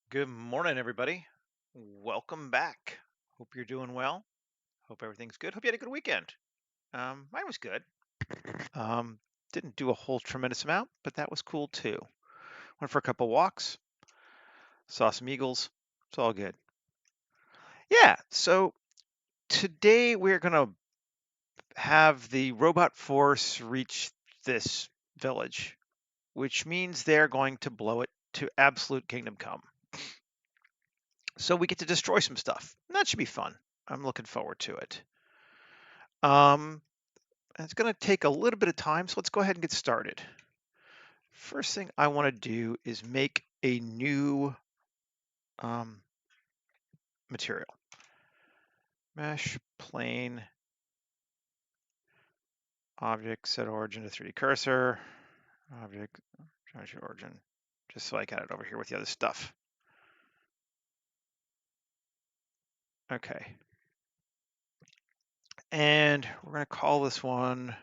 Good morning, everybody. Welcome back. Hope you're doing well. Hope everything's good. Hope you had a good weekend. Mine was good. Um, didn't do a whole tremendous amount, but that was cool too. Went for a couple walks, saw some eagles. It's all good. Yeah, so today we're going to have the robot force reach this village, which means they're going to blow it to absolute kingdom come. So we get to destroy some stuff. That should be fun. I'm looking forward to it. Um, it's going to take a little bit of time, so let's go ahead and get started. First thing I want to do is make a new material. Mesh, plane, object, set origin to 3D cursor, object, geometry origin, just so I got it over here with the other stuff. Okay. And we're going to call this one,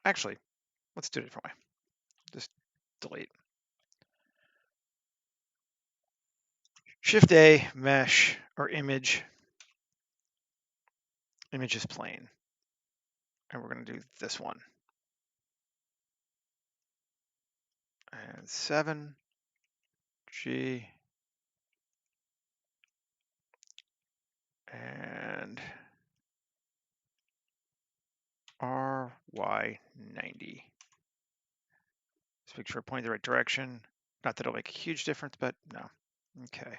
actually, let's do it a different way. Just delete. Shift A, mesh, or image. Image is plane. And we're going to do this one. And 7, G, and RY90. Just make sure we're pointing the right direction. Not that it'll make a huge difference, but no. Okay.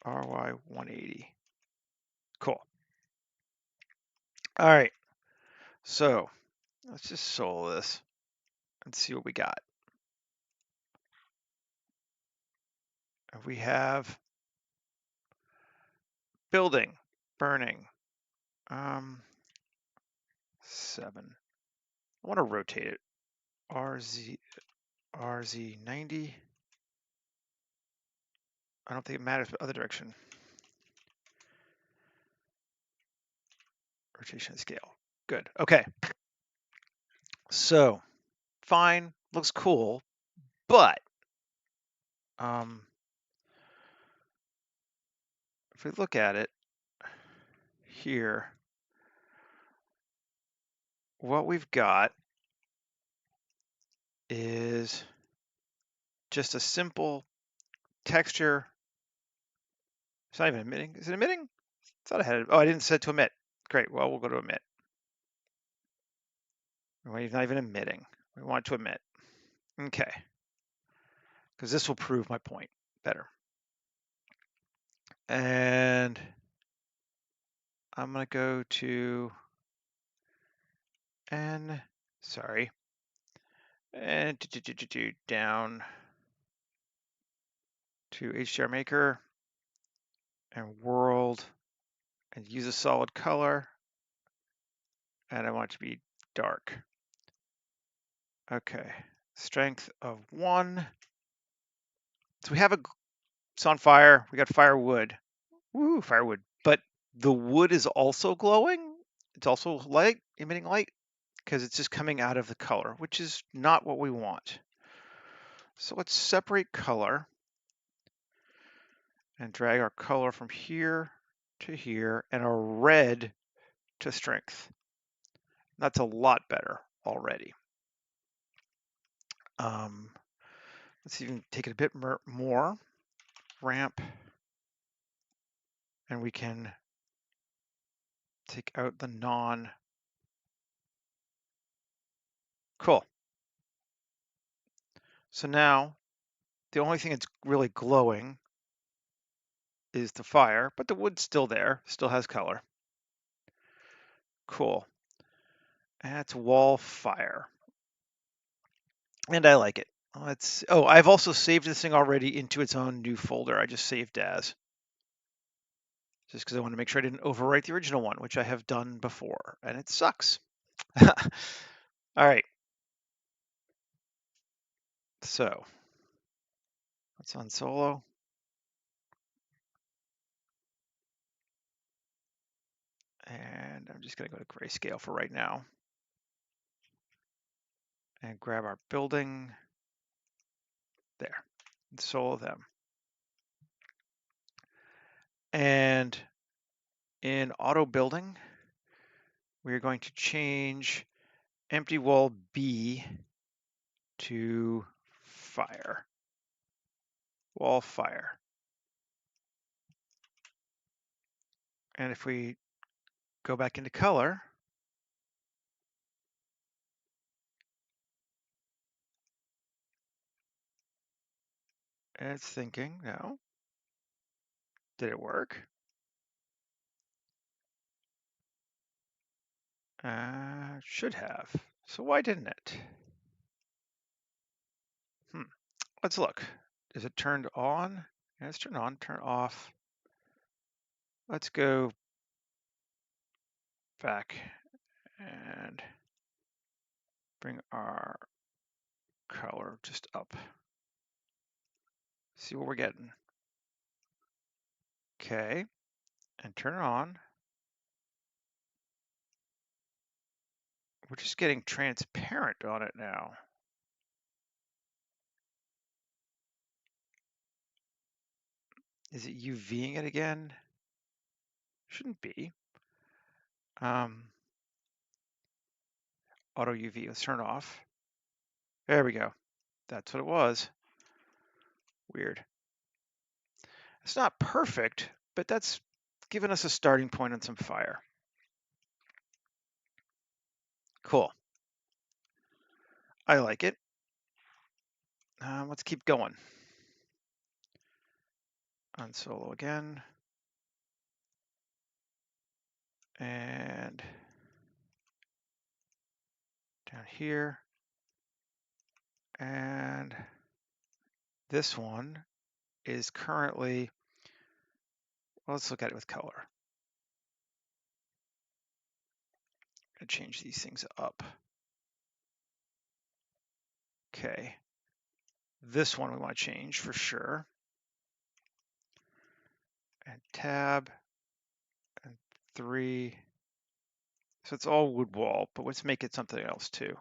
RY180. Cool. All right. So let's just solo this and see what we got. We have building, burning, 7. I want to rotate it. RZ90. I don't think it matters, but other direction. Rotation scale. Good. Okay. So fine, looks cool, but if we look at it here, what we've got is just a simple texture. It's not even emitting. Is it emitting? I thought I had it. Oh, I didn't set it to emit. Great. Well, we'll go to emit. It's not even emitting. We want it to emit. Okay. Because this will prove my point better. And I'm going to go to N, sorry, and down to HDR Maker and world and use a solid color. And I want it to be dark. Okay, strength of 1. So we have it's on fire. We got firewood. Woo, firewood. But the wood is also glowing. It's also light, emitting light, because it's just coming out of the color, which is not what we want. So let's separate color and drag our color from here to here and our red to strength. That's a lot better already. Let's even take it a bit more. Ramp, and we can take out the non. Cool. So now the only thing that's really glowing is the fire, but the wood's still there, still has color. Cool. That's wall fire. And I like it. Oh, I've also saved this thing already into its own new folder. I just saved as. Just because I want to make sure I didn't overwrite the original one, which I have done before, and it sucks. All right. So let's unsolo. And I'm just going to go to grayscale for right now. and grab our building there, and solo them. And in auto building, we're going to change empty wall B to fire, wall fire. And if we go back into color, it's thinking, no. Did it work? Should have. So why didn't it? Let's look. Is it turned on? Yeah, it's turned on, turn off. Let's go back and bring our color just up. See what we're getting. Okay, and turn it on. We're just getting transparent on it now. Is it UVing it again? Shouldn't be. Auto UV, let's turn it off. There we go. That's what it was. Weird. It's not perfect, but that's given us a starting point on some fire. Cool. I like it. Let's keep going. Unsolo again. And down here. And this one is currently, well, let's look at it with color. And change these things up. Okay. This one we want to change for sure. And tab and 3. So it's all wood wall, but let's make it something else too.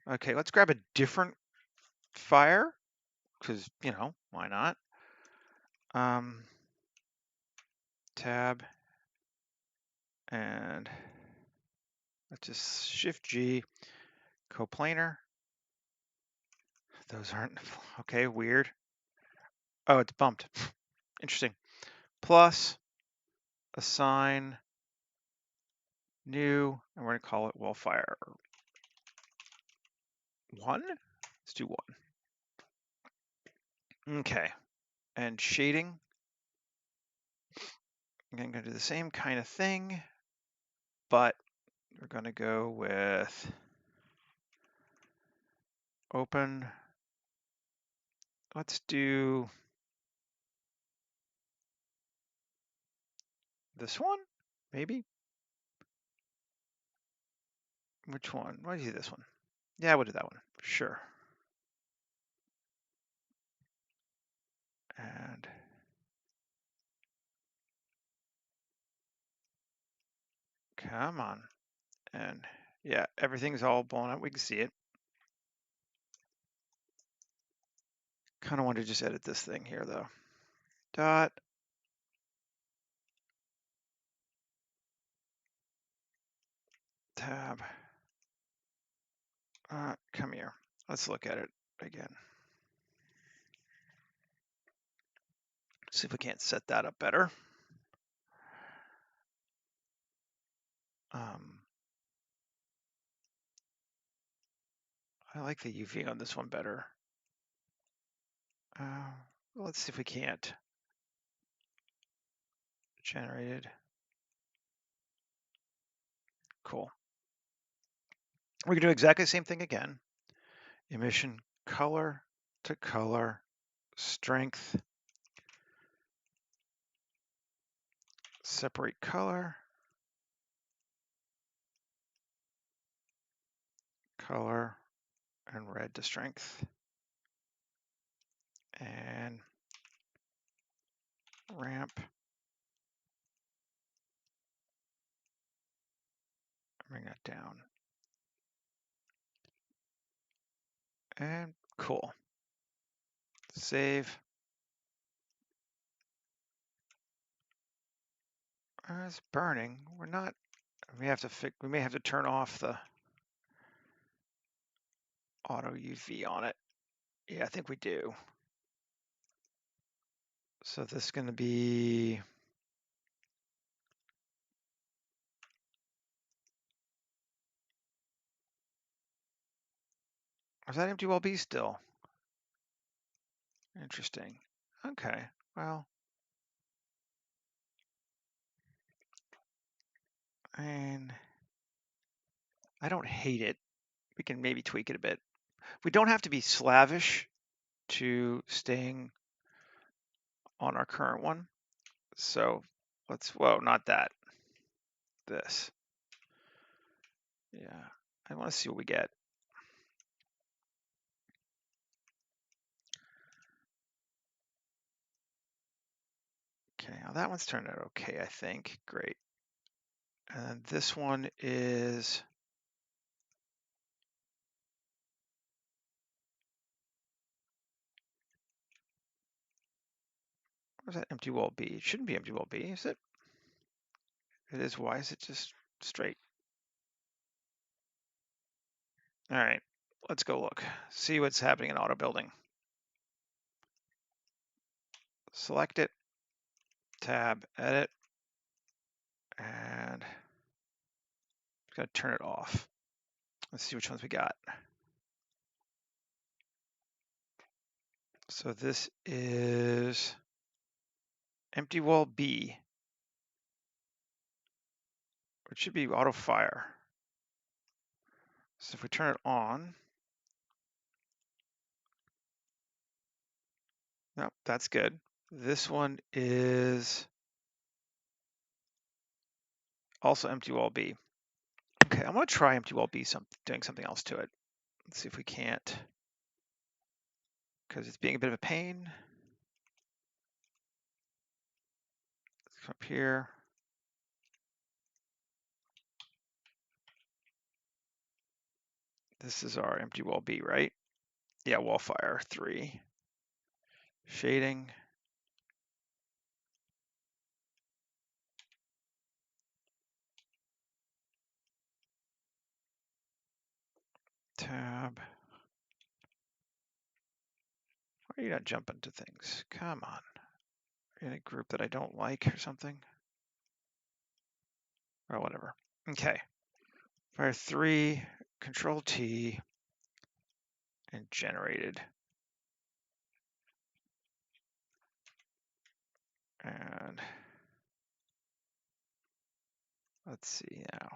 Okay, let's grab a different fire because, you know, why not? Tab and let's just Shift G, coplanar. Those aren't, okay, weird. Oh, it's bumped. Interesting. Plus, assign new, and we're going to call it wallfire 1. Let's do 1. Okay, and shading. I'm going to do the same kind of thing, but we're going to go with open. Let's do this one, maybe. Which one? Why do you do this one? Yeah, we'll do that one. Sure. And come on. And yeah, everything's all blown up. We can see it. Kind of want to just edit this thing here though. Dot. Tab. Come here. Let's look at it again. See if we can't set that up better. I like the UV on this one better. Let's see if we can't. Generated. Cool. We can do exactly the same thing again. Emission color to color, strength, separate color, color, and red to strength. And ramp. Bring that down. And cool. Save. It's burning. We're not. We have to fix. We may have to turn off the auto UV on it. Yeah, I think we do. So this is going to be. Is that empty well B still? Interesting. Okay. Well, and I don't hate it. We can maybe tweak it a bit. We don't have to be slavish to staying on our current one. So let's, whoa, not that. This. Yeah. I want to see what we get. Okay, now that one's turned out okay, I think. Great. And this one is. Where's that empty wall B? It shouldn't be empty wall B, is it? It is. Why is it just straight? All right, let's go look. See what's happening in auto building. Select it, tab, edit, and gotta turn it off. Let's see which ones we got. So this is empty wall B, which should be auto fire. So if we turn it on, no, that's good. This one is also empty wall B. Okay, I'm gonna try empty wall B doing something else to it. Let's see if we can't, because it's being a bit of a pain. Let's come up here. This is our empty wall B, right? Yeah, wall fire 3. Shading. Tab. Why are you not jumping to things? Come on. In a group that I don't like or something? Or whatever. Okay. Fire 3, Control T, and generated. And let's see now.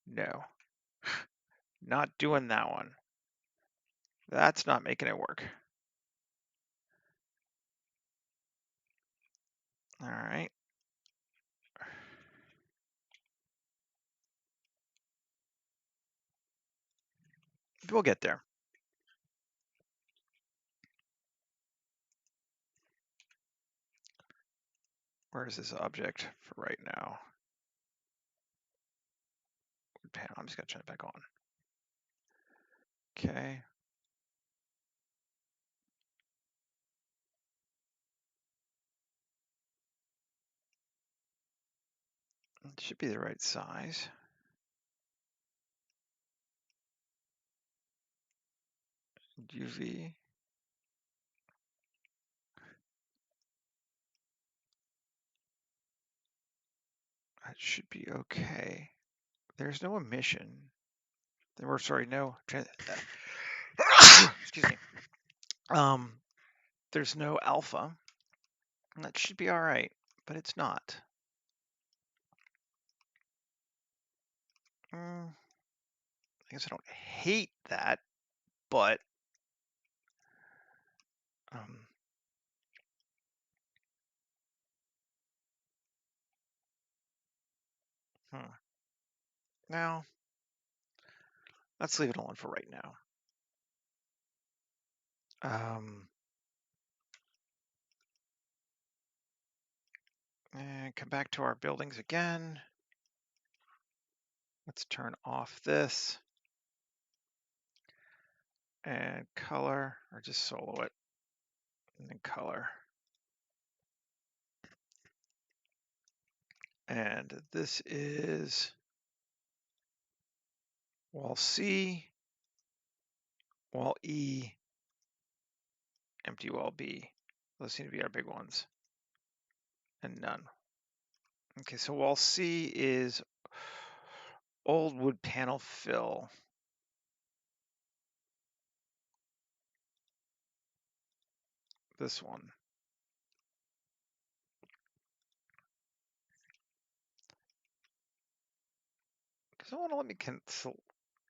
No. Not doing that one. That's not making it work. All right. We'll get there. Where is this object for right now? Panel. I'm just going to turn it back on. Okay. It should be the right size. UV. That should be okay. There's no emission. Or sorry, no. Excuse me. There's no alpha. That should be all right, but it's not. I guess I don't hate that, but now let's leave it alone for right now. And come back to our buildings again. Let's turn off this. and color, or just solo it, and then color. And this is wall C, wall E, empty wall B. Those seem to be our big ones, and none. Okay, so wall C is old wood panel fill. This one. Doesn't want to let me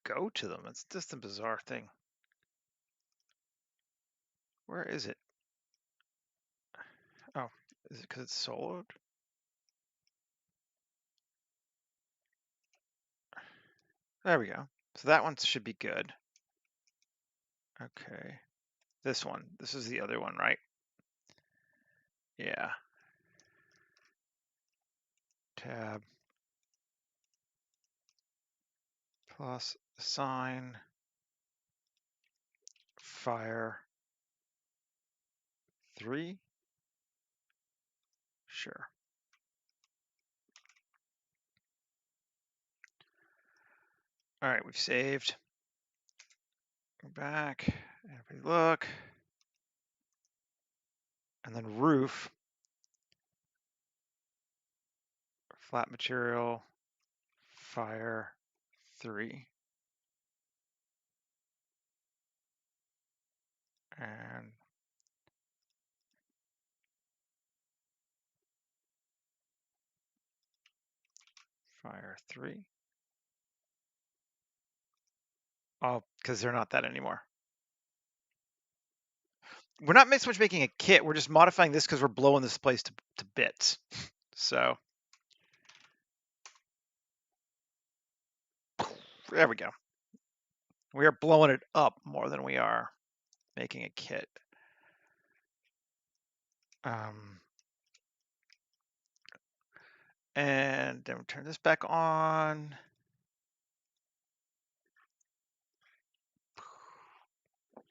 go to them. It's just a bizarre thing. Where is it? Oh, is it because it's soloed? There we go. So that one should be good. Okay. This one. This is the other one, right? Yeah. Tab. Plus sign. Fire. 3. Sure. All right, we've saved. Go back. Everybody look. And then roof. Flat material. Fire. 3. And fire 3. Oh, because they're not that anymore. We're not so much making a kit. We're just modifying this because we're blowing this place to bits. So there we go. We are blowing it up more than we are making a kit. And then we'll turn this back on.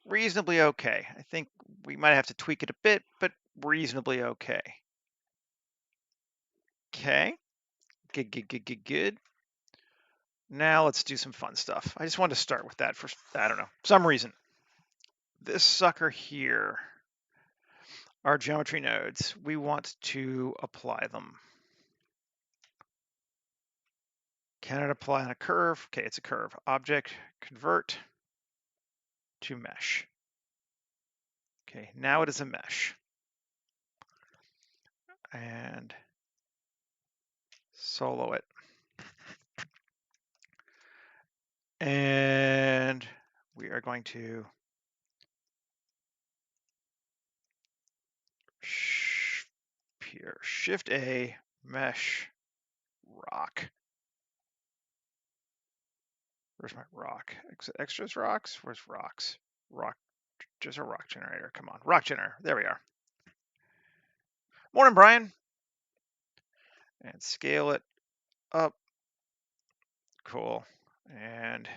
Reasonably okay. I think we might have to tweak it a bit, but reasonably okay. Okay. Good. Now let's do some fun stuff. I just wanted to start with that for, I don't know, some reason. This sucker here, our geometry nodes, we want to apply them. Can it apply on a curve? Okay, it's a curve. Object, convert to mesh. Okay, now it is a mesh. And solo it. And we are going to here, Shift A, mesh, rock. Where's my rock? Extras rocks? Where's rocks? Rock, just a rock generator. Come on, rock generator. There we are. Morning, Brian. And scale it up. Cool. And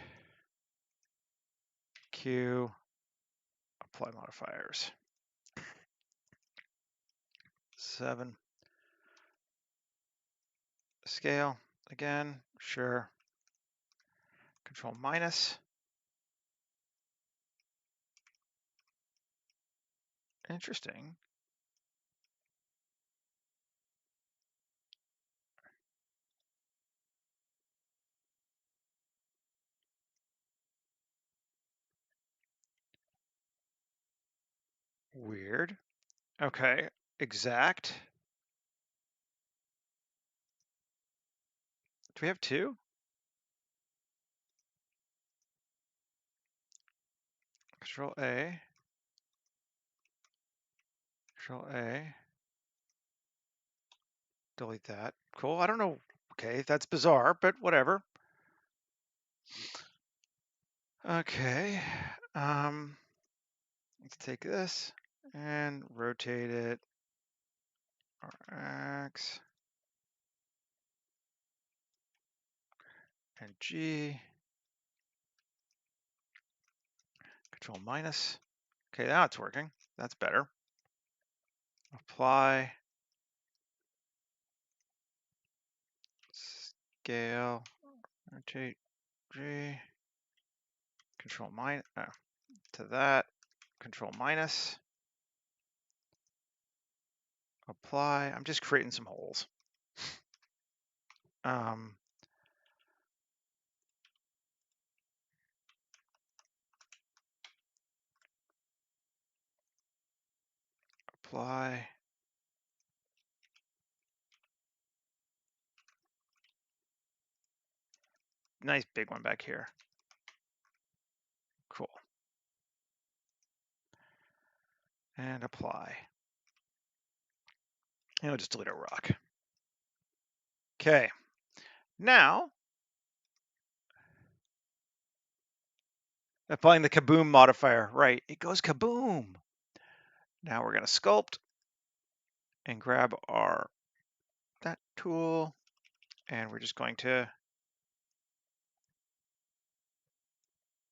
Q, apply modifiers. 7. Scale again, sure. Control minus. Interesting. Weird. Okay, exact. Do we have 2? Control A. Control A. Delete that. Cool. I don't know. Okay, that's bizarre, but whatever. Okay. Let's take this and rotate it. X and G. Control minus. Okay, now it's working. That's better. Apply. Scale. Rotate. G. Control minus. To that. Control minus. Apply. I'm just creating some holes. Apply. Nice big one back here. Cool. And apply. And we'll just delete our rock. Okay. Now, applying the kaboom modifier. Right, it goes kaboom. Now we're going to sculpt and grab that tool, and we're just going to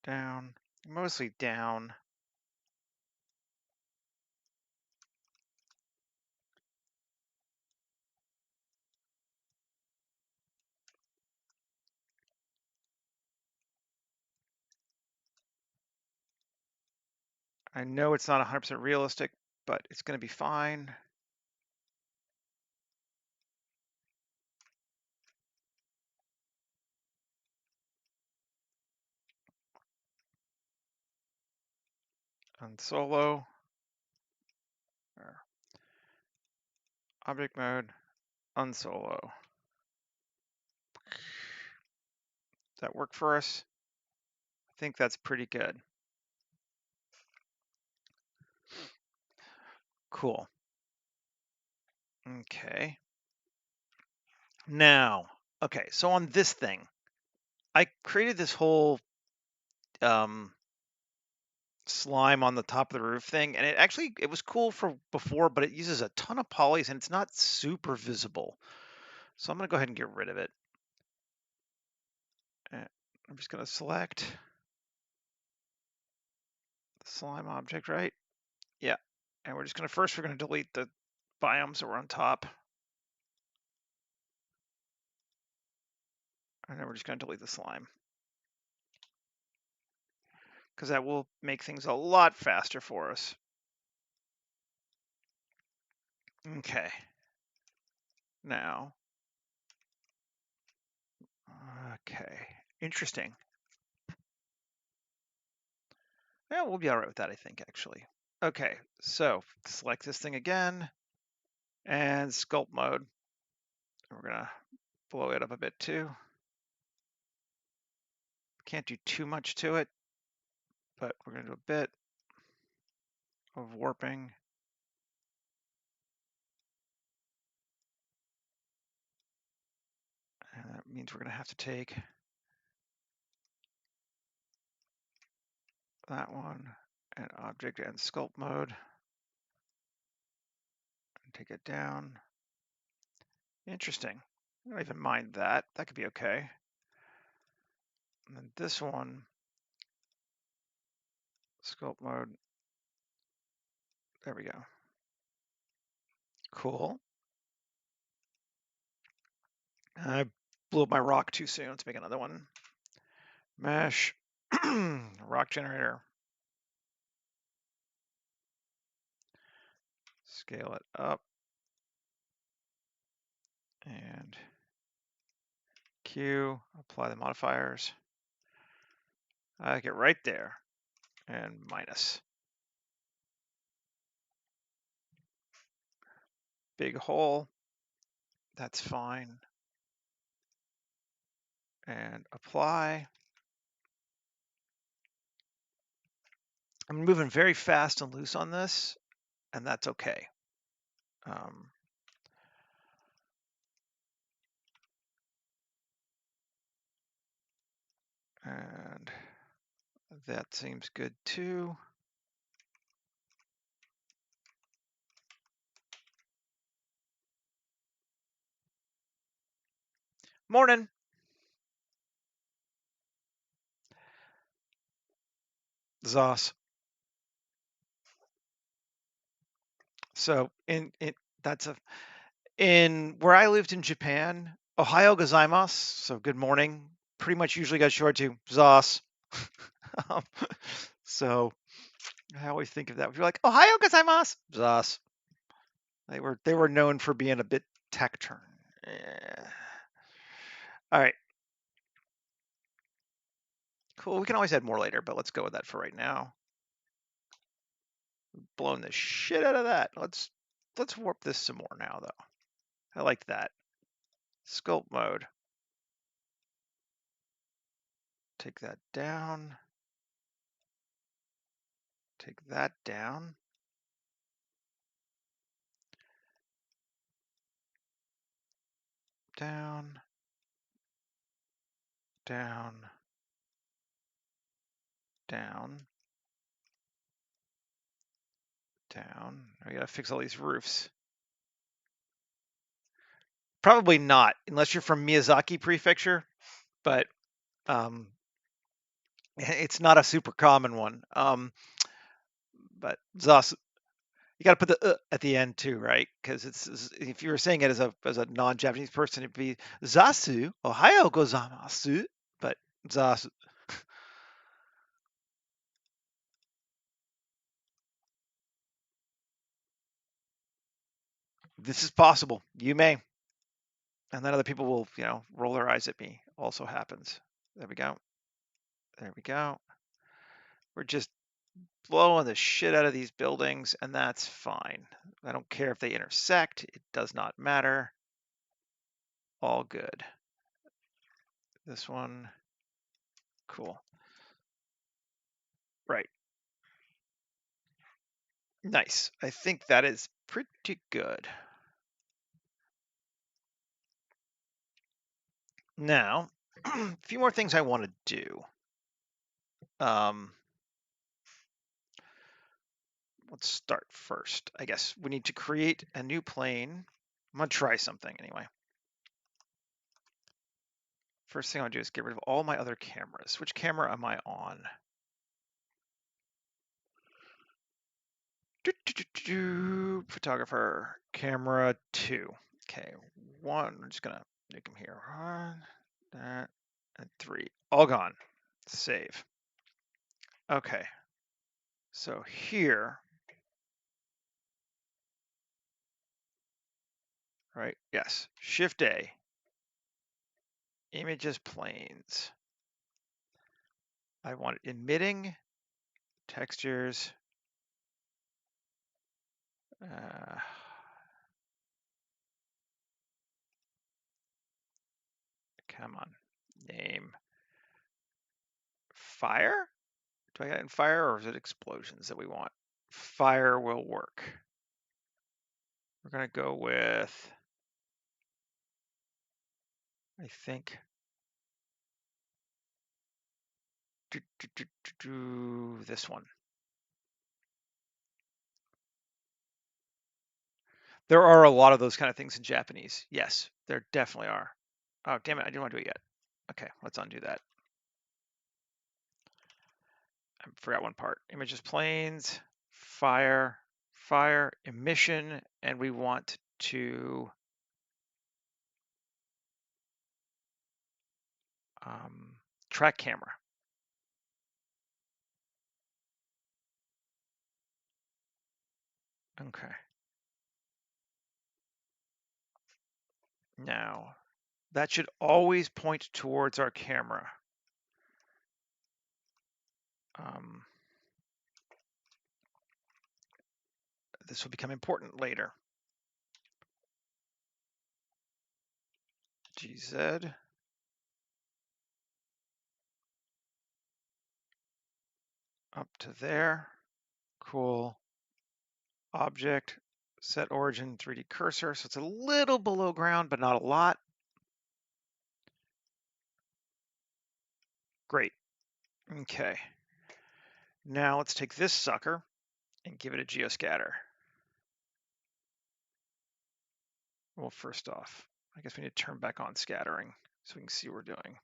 down, mostly down. I know it's not 100% realistic, but it's going to be fine. Unsolo. Object mode. Unsolo. Does that work for us? I think that's pretty good. Cool. Okay. Now, okay, so on this thing, I created this whole slime on the top of the roof thing, and it was cool for before, but it uses a ton of polys and it's not super visible. So I'm gonna go ahead and get rid of it. And I'm just gonna select the slime object, right? Yeah. And we're gonna delete the biomes that were on top. And then we're just gonna delete the slime, because that will make things a lot faster for us. Okay. Now, okay, interesting. Yeah, we'll be all right with that, I think, actually. Okay, so select this thing again and sculpt mode. We're gonna blow it up a bit too. Can't do too much to it, but we're gonna do a bit of warping. And that means we're gonna have to take that one and object and sculpt mode and take it down. Interesting. I don't even mind that. That could be okay. And then this one, sculpt mode. There we go. Cool. I blew up my rock too soon. Let's make another one. Mesh, rock generator. Scale it up. And Q, apply the modifiers. I get right there. And minus. Big hole. That's fine. And apply. I'm moving very fast and loose on this, and that's okay. And that seems good too. Morning. Zos. So that's a in where I lived in Japan, Ohio gozaimasu, so good morning, pretty much usually got short to Zos. Um, so I always think of that. If you're like Ohio gozaimasu, Zos. They were known for being a bit tech turn. Yeah. All right, cool. We can always add more later, but let's go with that for right now. Blown the shit out of that. Let's warp this some more now though. I like that. Sculpt mode. Take that down. Take that down. Down. Down. Down. Down. We gotta fix all these roofs. Probably not, unless you're from Miyazaki Prefecture, but um, it's not a super common one. But Zos, you got to put the at the end too, right? Because if you were saying it as a non-Japanese person, it'd be Zasu Ohio gozaimasu, but Zasu. This is possible. You may, and then other people will, roll their eyes at me. Also happens. There we go. There we go. We're just blowing the shit out of these buildings, and that's fine. I don't care if they intersect. It does not matter. All good. This one, cool. Right. Nice. I think that is pretty good. Now, a few more things I want to do. Um, let's start first. I guess we need to create a new plane. I'm going to try something anyway. First thing I want to do is get rid of all my other cameras. Which camera am I on? Photographer, camera 2. Okay, 1. I'm just going to make them here. 1, that, and 3. All gone. Save. Okay. So here, right? Yes. Shift A. Images planes. I want it emitting, textures. Uh, come on. Name. Fire? Do I got it in fire or is it explosions that we want? Fire will work. We're going to go with, I think, this one. There are a lot of those kind of things in Japanese. Yes, there definitely are. Oh, damn it. I didn't want to do it yet. Okay, let's undo that. I forgot one part. Images planes, fire, fire, emission, and we want to track camera. Okay. Now, that should always point towards our camera. This will become important later. GZ. Up to there. Cool. Object, set origin, 3D cursor. So it's a little below ground, but not a lot. Great. Okay. Now let's take this sucker and give it a geoscatter. Well, first off, I guess we need to turn back on scattering so we can see what we're doing.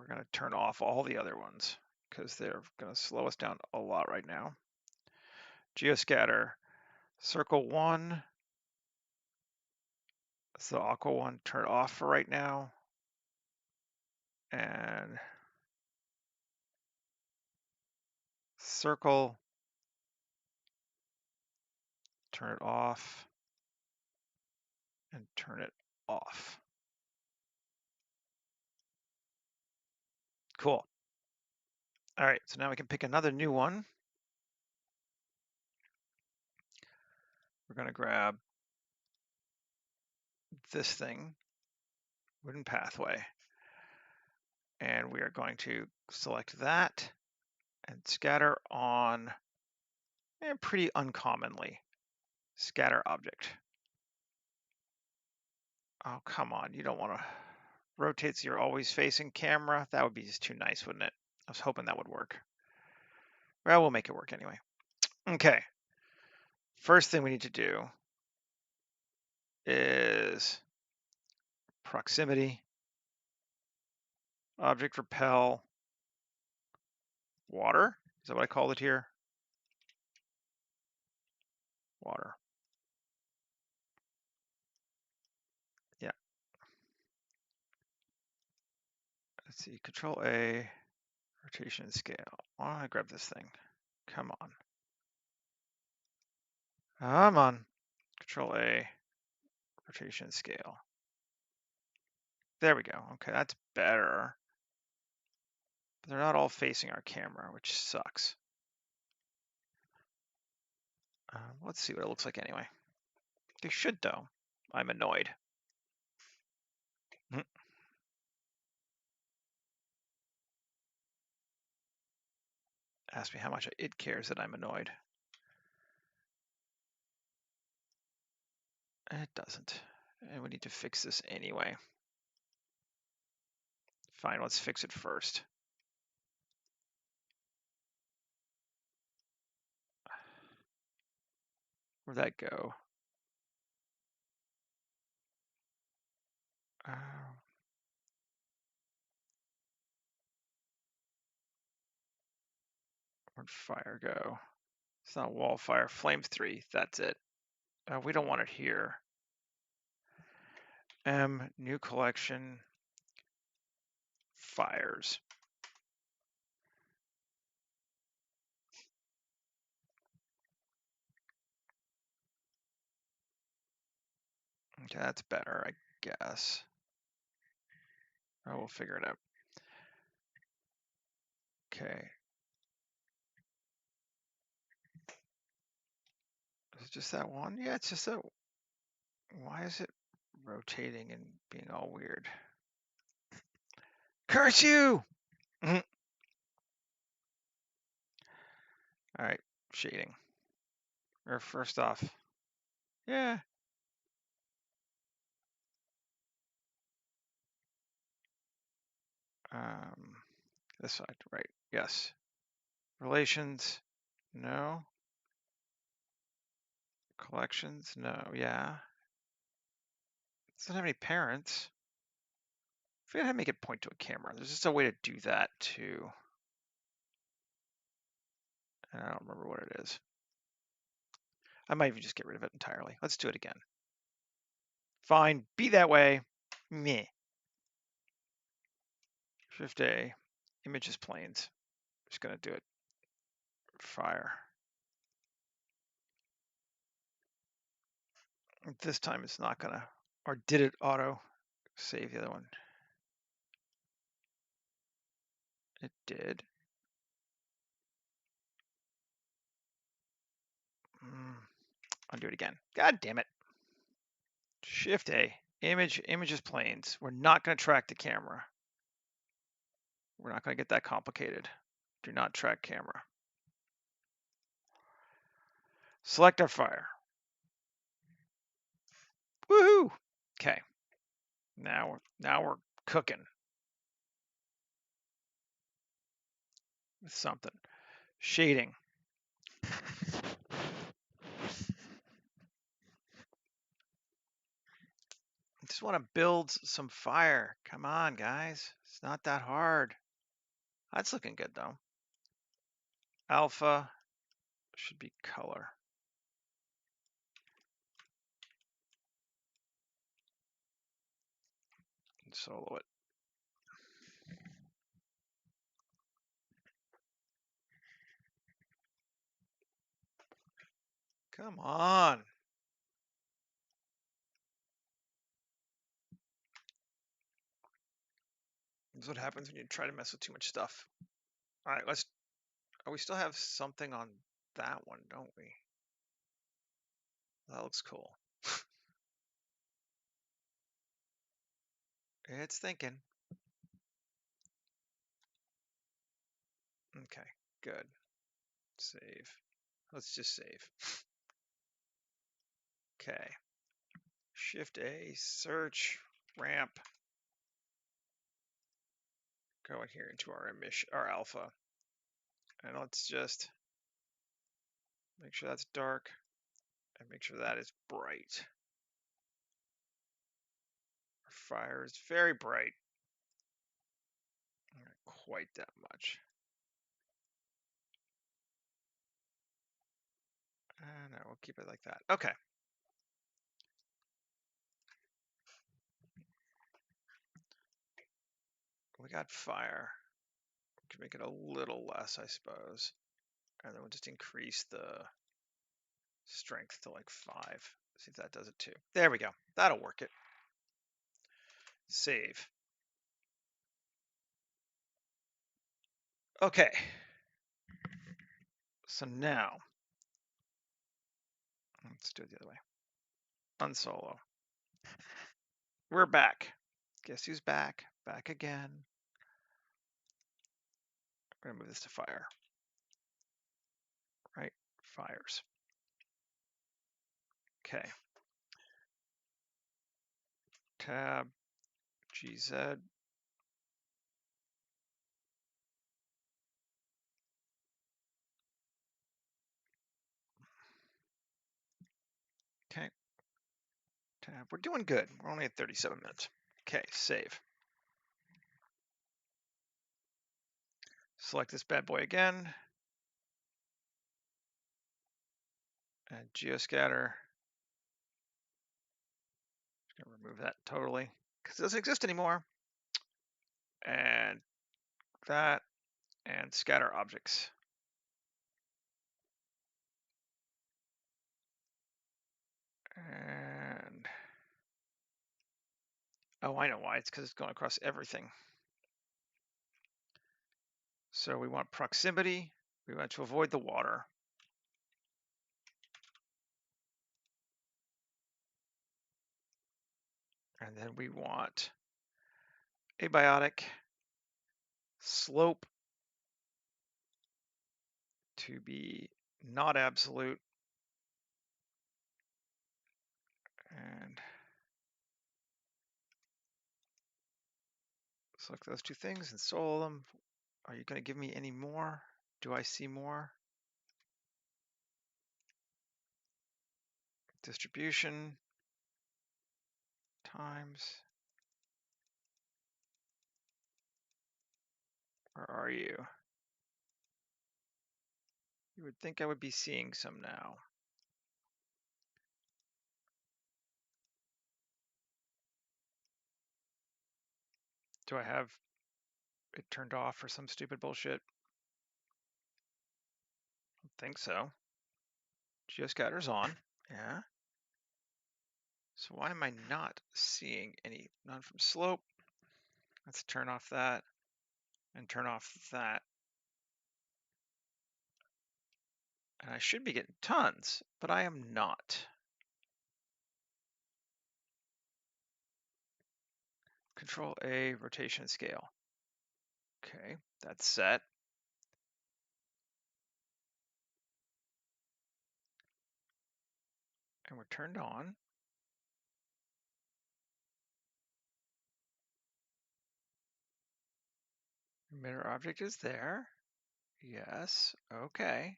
We're going to turn off all the other ones because they're going to slow us down a lot right now. Geoscatter, circle 1. So aqua 1, turn off for right now. And circle, turn it off, and turn it off. Cool. All right, so now we can pick another new one. We're going to grab this thing, wooden pathway, and we are going to select that and scatter on, and pretty uncommonly, scatter object. Oh, come on, you don't want to rotate so you're always facing camera. That would be just too nice, wouldn't it? I was hoping that would work. Well, we'll make it work anyway. Okay. First thing we need to do is proximity, object repel, water. Is that what I called it here? Water. Yeah. Let's see, Control A, rotation and scale. Why don't I grab this thing? Come on. Come on. Control A, rotation and scale. There we go. Okay, that's better. But they're not all facing our camera, which sucks. Let's see what it looks like anyway. They should, though. I'm annoyed. Ask me how much it cares that I'm annoyed. It doesn't. And we need to fix this anyway. Fine, let's fix it first. Where'd that go? Where'd fire go? It's not wall fire, flame 3, that's it. We don't want it here. New collection, fires. Okay, that's better, I guess. Oh, we'll figure it out. Okay. Is it just that one? Yeah, it's just that. Why is it rotating and being all weird? Curse you! All right, shading. Or first off, yeah. This side, right? Yes. Relations, no. Collections, no. Yeah. It doesn't have any parents. I forget how to make it point to a camera. There's just a way to do that too. And I don't remember what it is. I might even just get rid of it entirely. Let's do it again. Fine, be that way. Meh. Shift A, images planes. Just gonna do it. Fire. This time it's not gonna, or did it auto save the other one? It did. Undo it again. God damn it. Shift A, images planes. We're not gonna track the camera. We're not gonna get that complicated. Do not track camera. Select our fire. Woohoo! Okay. Now we're cooking with something. Shading. Just want to build some fire. Come on, guys. It's not that hard. That's looking good, though. Alpha should be color. And solo it. Come on. This is what happens when you try to mess with too much stuff. All right, let's. Oh, we still have something on that one, don't we? That looks cool. It's thinking. Okay, good. Save. Let's just save. Okay. Shift A, search, ramp. Go in here into our alpha. And let's just make sure that's dark and make sure that is bright. Our fire is very bright. Not quite that much. No, we'll keep it like that. Okay. We got fire. We can make it a little less, I suppose. And then we'll just increase the strength to like 5. See if that does it too. There we go. That'll work it. Save. Okay. So now, let's do it the other way. Unsolo. We're back. Guess who's back? Back again. I'm gonna move this to fire. Right? Fires. Okay. Tab, GZ. Okay. Tab. We're doing good. We're only at 37 minutes. Okay, save. Select this bad boy again. And geoscatter. Just gonna remove that totally because it doesn't exist anymore. And that and scatter objects. And oh, I know why. It's because it's going across everything. So we want proximity. We want to avoid the water. And then we want abiotic, slope to be not absolute, and select those two things and solo them. Are you going to give me any more? Do I see more? Distribution times. Where are you? You would think I would be seeing some now. Do I have it turned off for some stupid bullshit? I don't think so. Geoscatter's on. Yeah. So why am I not seeing any? None from slope. Let's turn off that and turn off that. And I should be getting tons, but I am not. Control A, rotation scale. Okay, that's set. And we're turned on. Emitter object is there. Yes, okay.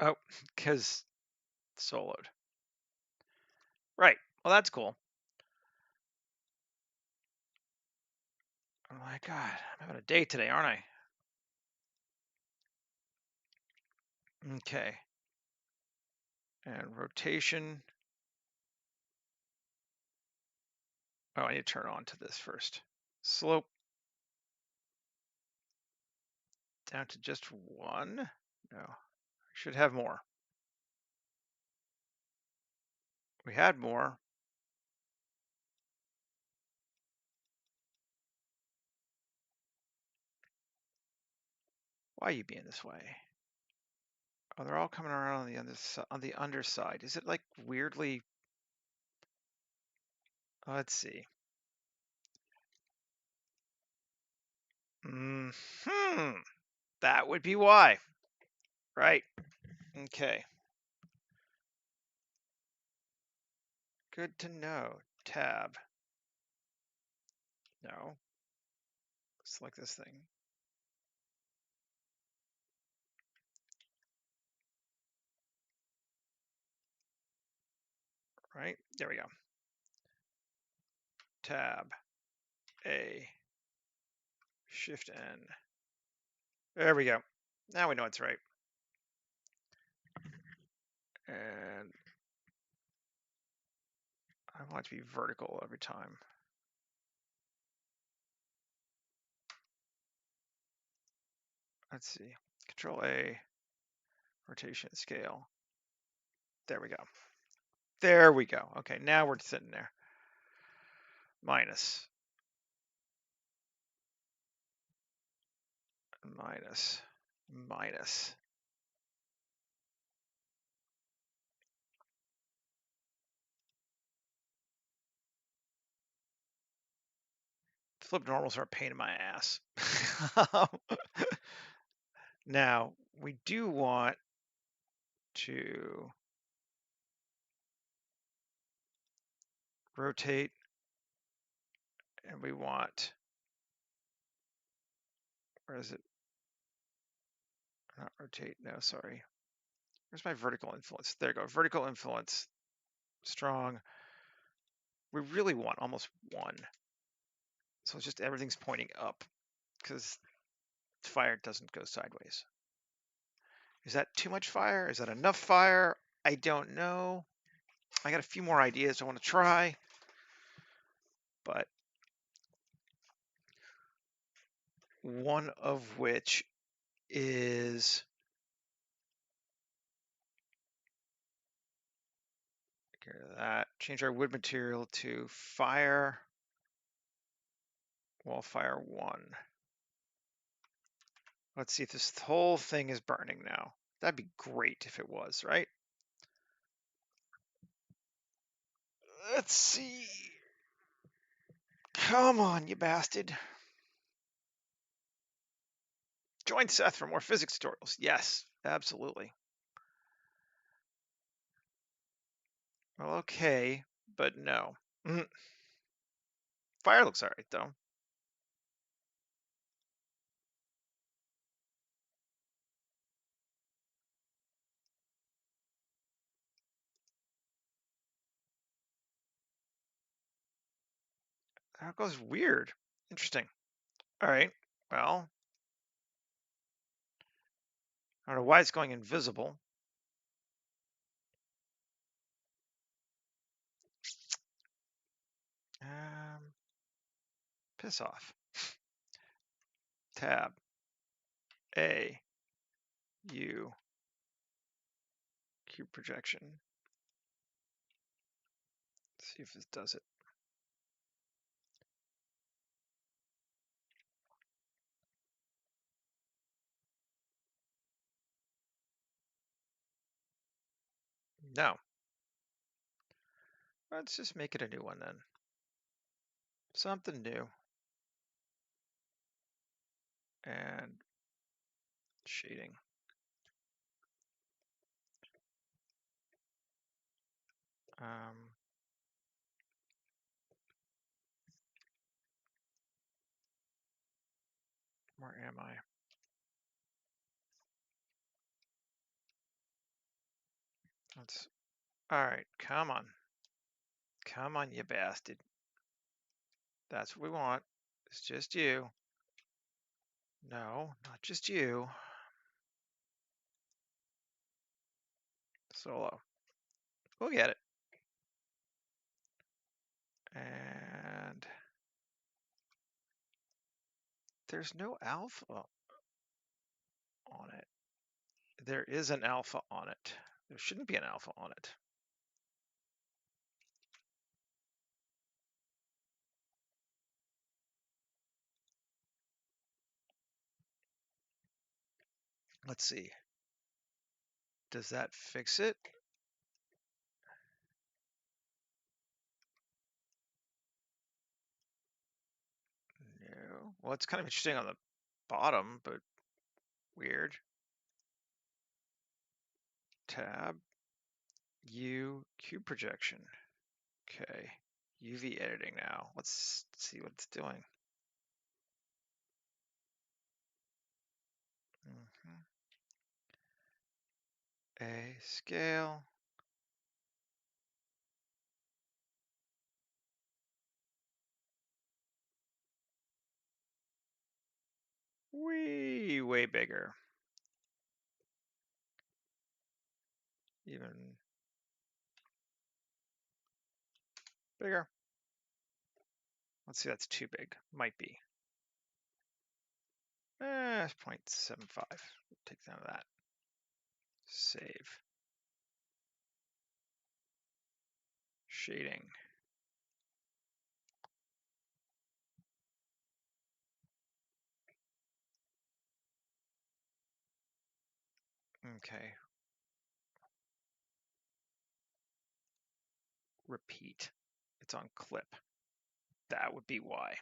Oh, because soloed. Right. Well, that's cool. Oh my God, I'm having a day today, aren't I? Okay. And rotation. Oh, I need to turn on to this first. Slope down to just 1. No, should have more. We had more. Why are you being this way? Oh, they're all coming around on the underside. Is it like weirdly? Let's see. Hmm. That would be why. Right. Okay. Good to know. Tab. No. Select this thing. Right. There we go. Tab. A. Shift N. There we go. Now we know it's right. And I want it to be vertical every time. Let's see. Control A. Rotation scale. There we go. There we go. Okay, now we're sitting there. Minus. Minus. Minus. Flip normals are a pain in my ass. Now, we do want to rotate, and we want, where is it? Not rotate, no, sorry. Where's my vertical influence? There you go, vertical influence, strong. We really want almost 1. So it's just everything's pointing up because fire doesn't go sideways. Is that too much fire? Is that enough fire? I don't know. I got a few more ideas I want to try, but one of which is get rid of that. Change our wood material to fire, wall fire 1. Let's see if this whole thing is burning now. That'd be great if it was, right? Let's see. Come on, you bastard. Join Seth for more physics tutorials. Yes, absolutely. Well, okay, but no. Fire looks all right, though. That goes weird. Interesting. All right. Well, I don't know why it's going invisible. Piss off. Tab. A. U. Cube projection. Let's see if this does it. No. Let's just make it a new one then. Something new. And shading. Where am I? Let's. All right, come on. Come on, you bastard. That's what we want. It's just you. No, not just you. Solo. We'll get it. And there's no alpha on it. There is an alpha on it. There shouldn't be an alpha on it. Let's see. Does that fix it? No. Well, it's kind of interesting on the bottom, but weird. Tab, U, cube projection. Okay. UV editing now. Let's see what it's doing. A scale. Way bigger. Even bigger. Let's see, that's too big. Might be. 0.75. Take down that. Save. Shading. Okay. Repeat. It's on clip. That would be why.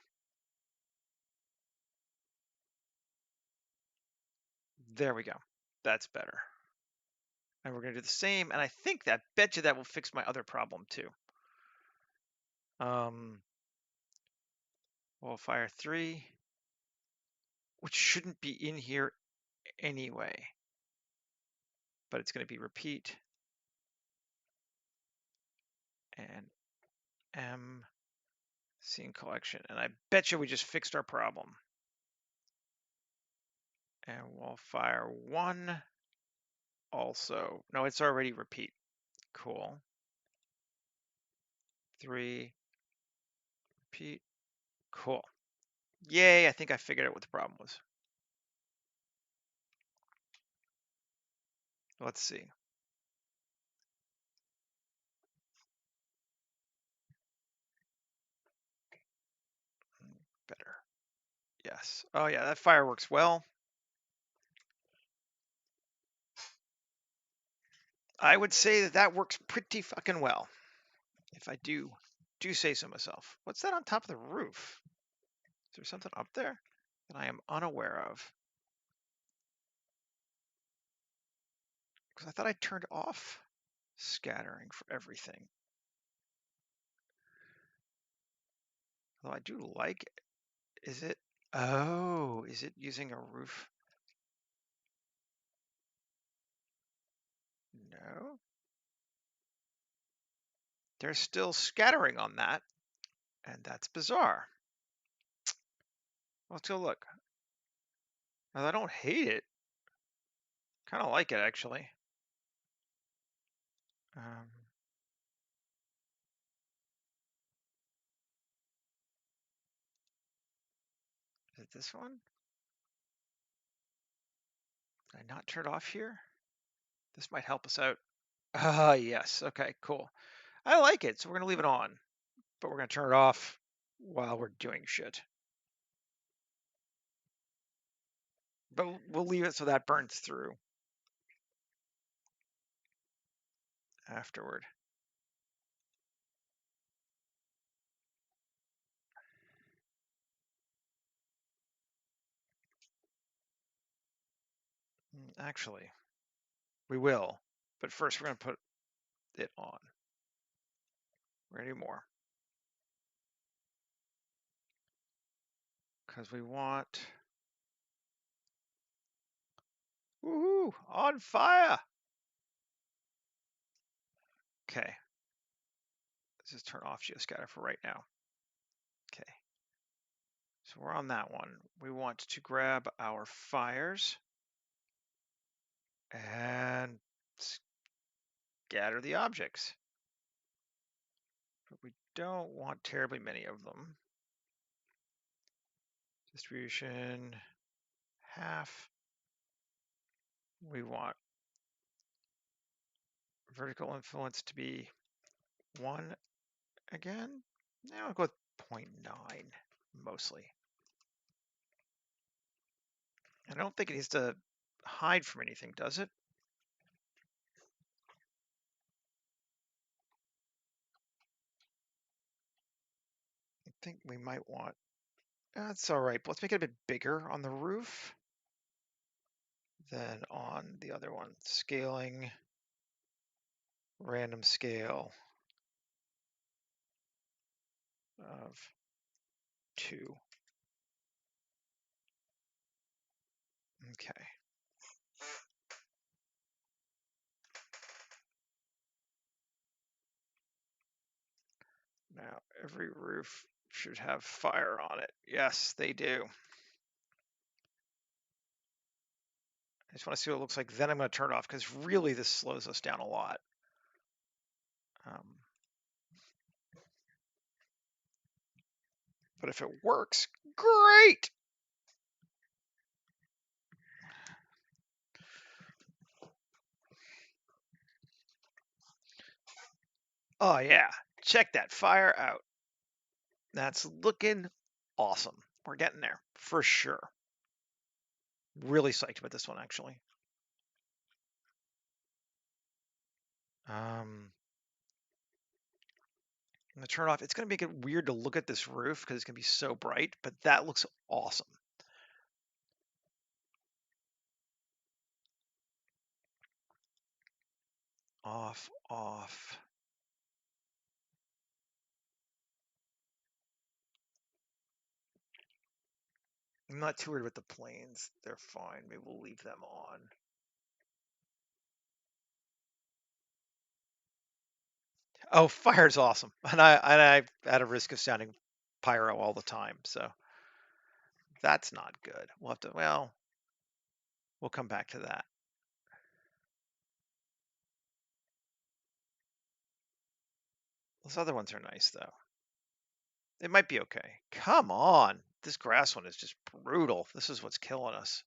There we go. That's better. And we're going to do the same. And I think that, bet you that will fix my other problem too. Wildfire 3, which shouldn't be in here anyway. But it's going to be repeat. And M scene collection. And I bet you we just fixed our problem. And Wildfire 1 also. No, it's already repeat. Cool. 3, repeat. Cool. Yay, I think I figured out what the problem was. Let's see. Better. Yes. Oh yeah, that fire works well. I would say that that works pretty fucking well, if I do say so myself. What's that on top of the roof? Is there something up there that I am unaware of? Because I thought I turned off scattering for everything. Although I do like it. Is it? Oh, is it using a roof? No. There's still scattering on that, and that's bizarre. Let's go look. Well, I don't hate it. Kind of like it, actually. Is it this one? Did I not turn it off here? This might help us out. Ah, yes. Okay, cool. I like it, so we're going to leave it on, but we're going to turn it off while we're doing shit. But we'll leave it so that burns through afterward. Actually, we will, but first we're going to put it on. We're going to do more. Because we want... Woohoo! On fire! Okay. just turn off geoscatter for right now. Okay. So we're on that one. We want to grab our fires and scatter the objects. But we don't want terribly many of them. Distribution, half. We want vertical influence to be 1 again. Now I'll go with 0.9 mostly. I don't think it needs to hide from anything, does it? I think we might want, that's all right, but let's make it a bit bigger on the roof than on the other one. Scaling, random scale of 2. Okay. Now every roof should have fire on it. Yes, they do. I just want to see what it looks like. Then I'm going to turn it off because really this slows us down a lot. But if it works, great. Oh yeah, check that fire out. That's looking awesome. We're getting there for sure. Really psyched about this one actually. I'm gonna turn it off. It's gonna make it weird to look at this roof because it's gonna be so bright, but that looks awesome. Off, off. I'm not too worried with the planes. They're fine. Maybe we'll leave them on. Oh, fire's awesome. And I at a risk of sounding pyro all the time, so that's not good. We'll have to, well, we'll come back to that. Those other ones are nice though. It might be okay. Come on. This grass one is just brutal. This is what's killing us.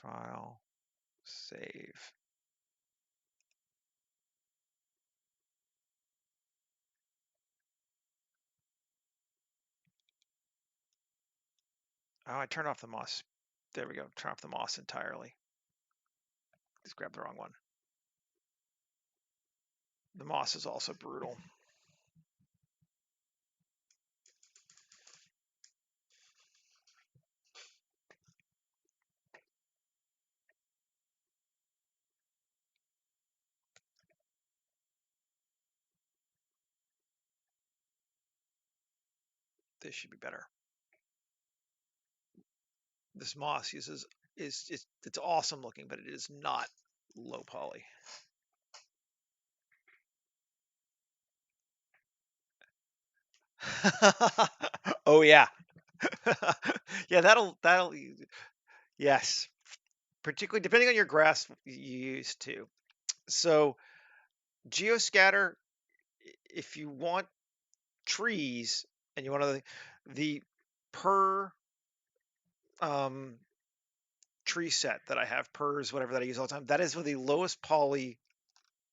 File, save. Oh, I turned off the moss. There we go. Turn off the moss entirely. Just grab the wrong one. The moss is also brutal. This should be better. This moss is it's awesome looking, but it is not low poly. Oh yeah. Yeah, that'll yes. Particularly depending on your grass you use too. So geoscatter, if you want trees and you want to the per tree set that I have, pers, whatever that I use all the time, that is one of the lowest poly,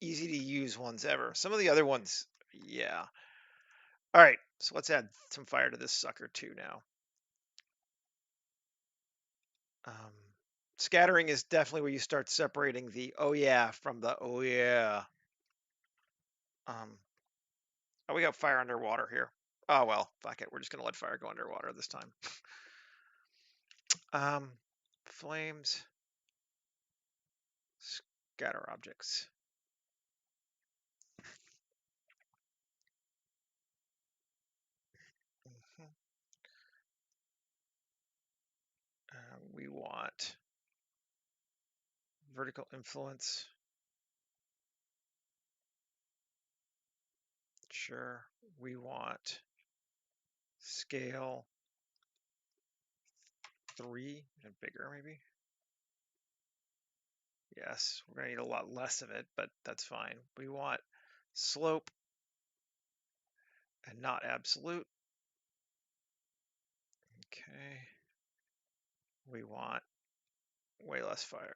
easy to use ones ever. Some of the other ones, yeah. All right, so let's add some fire to this sucker too now. Um, Scattering is definitely where you start separating the oh yeah from the oh yeah. Oh, we got fire underwater here. Oh well, fuck it. We're just gonna let fire go underwater this time. Flames, scatter objects. we want vertical influence. Sure, we want scale 3 and bigger maybe. Yes, we're gonna need a lot less of it, but that's fine. We want slope and not absolute. Okay. We want way less fire.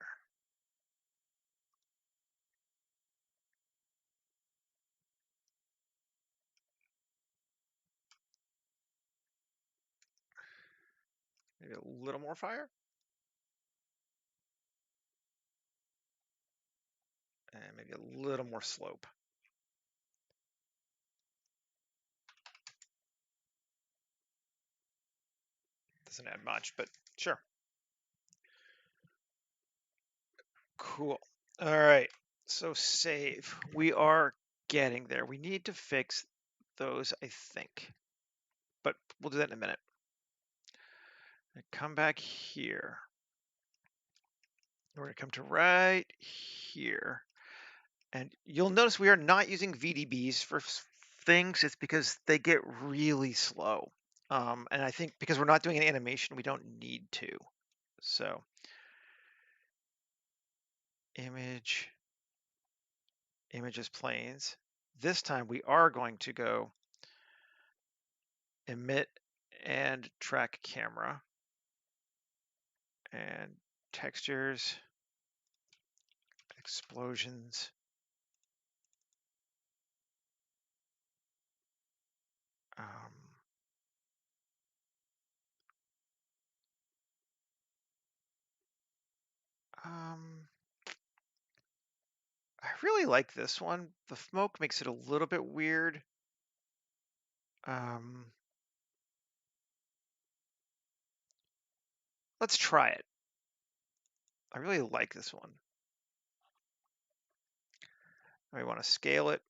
Maybe a little more fire. And maybe a little more slope. Doesn't add much, but sure. Cool. All right. So save. We are getting there. We need to fix those, I think. But we'll do that in a minute. And come back here. We're going to come to right here. And you'll notice we are not using VDBs for things. It's because they get really slow. And I think because we're not doing an animation, we don't need to. So image, images planes. This time we are going to go emit and track camera and textures, explosions. I really like this one. The smoke makes it a little bit weird. Let's try it. I really like this one. We want to scale it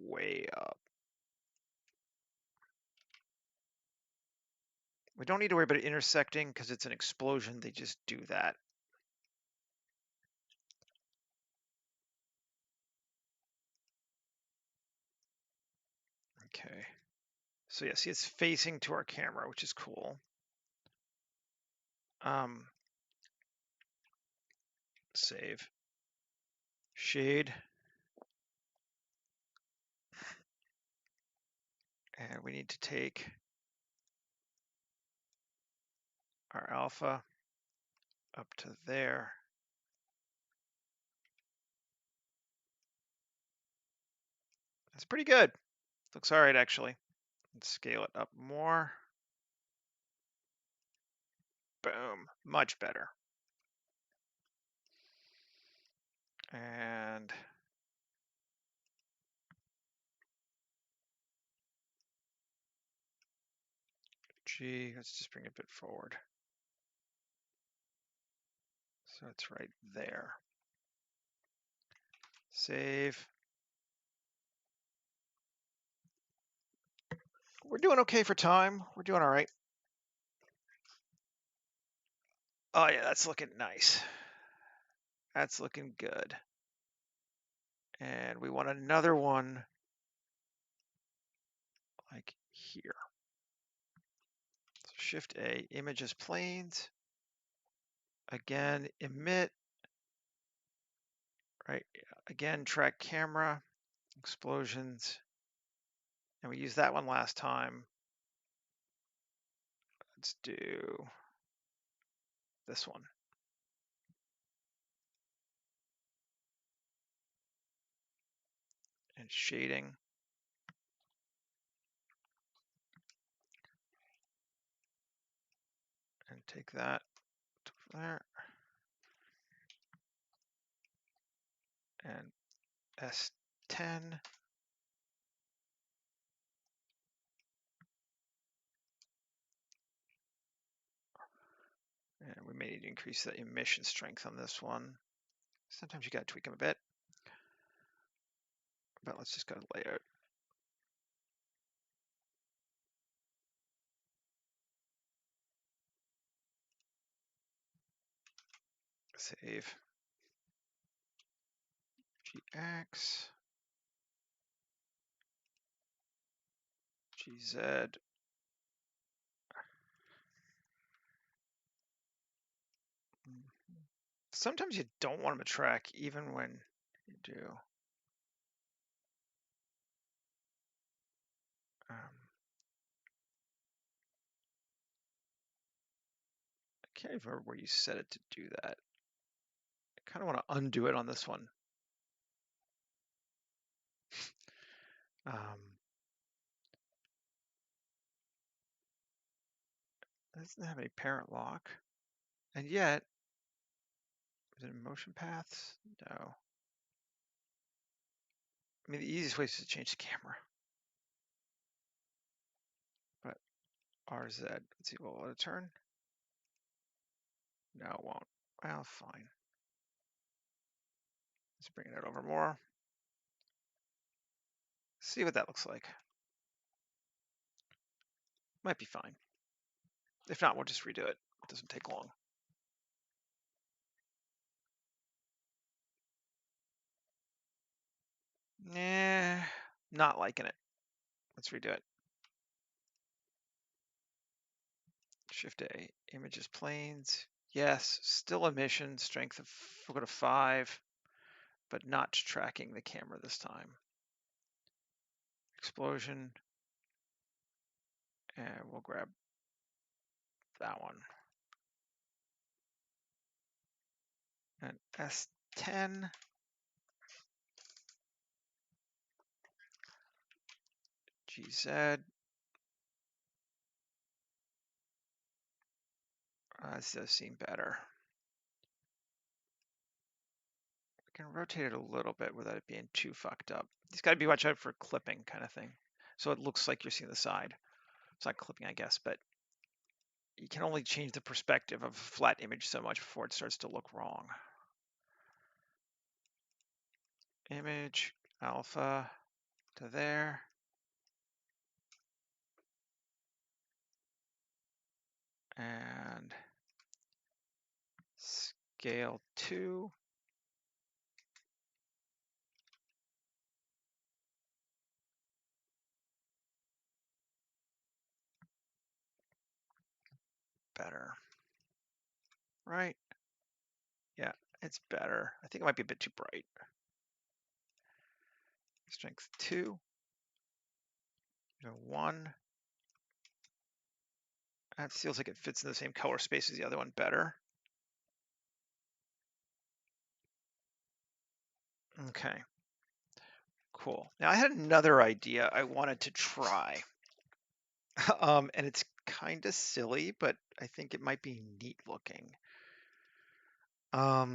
way up. We don't need to worry about it intersecting because it's an explosion. They just do that. Okay. So yeah, see, it's facing to our camera, which is cool. Save. Shade. And we need to take our alpha up to there. That's pretty good. Looks all right, actually. Let's scale it up more. Boom, much better. And G, let's just bring it a bit forward. So it's right there. Save. We're doing okay for time. We're doing all right. Oh yeah, that's looking nice. That's looking good. And we want another one like here. So Shift A, images planes. Again, emit. Right. Again, track camera, explosions. And we used that one last time. Let's do this one. And shading. And take that to there. And S10. And we may need to increase the emission strength on this one. Sometimes you got to tweak them a bit. But let's just go to layout. Save. GX. GZ. Sometimes you don't want them to track even when you do. I can't even remember where you set it to do that. I kind of want to undo it on this one. It doesn't have any parent lock. And yet, is it motion paths? No. I mean, the easiest way is to change the camera. But RZ, let's see, will it turn? No, it won't. Well, fine. Let's bring it over more. See what that looks like. Might be fine. If not, we'll just redo it. It doesn't take long. Nah, not liking it. Let's redo it. Shift A, images, planes. Yes, still emission, strength of, we'll go to 5, but not tracking the camera this time. Explosion, and we'll grab that one. And S10. GZ. This does seem better. We can rotate it a little bit without it being too fucked up. It's got to be watch out for clipping kind of thing. So it looks like you're seeing the side. It's not clipping, I guess, but you can only change the perspective of a flat image so much before it starts to look wrong. Image, alpha to there. And scale 2. Better. Right? Yeah, it's better. I think it might be a bit too bright. Strength 2. 1. That feels like it fits in the same color space as the other one better. Okay, cool. Now I had another idea I wanted to try. And it's kind of silly, but I think it might be neat looking. I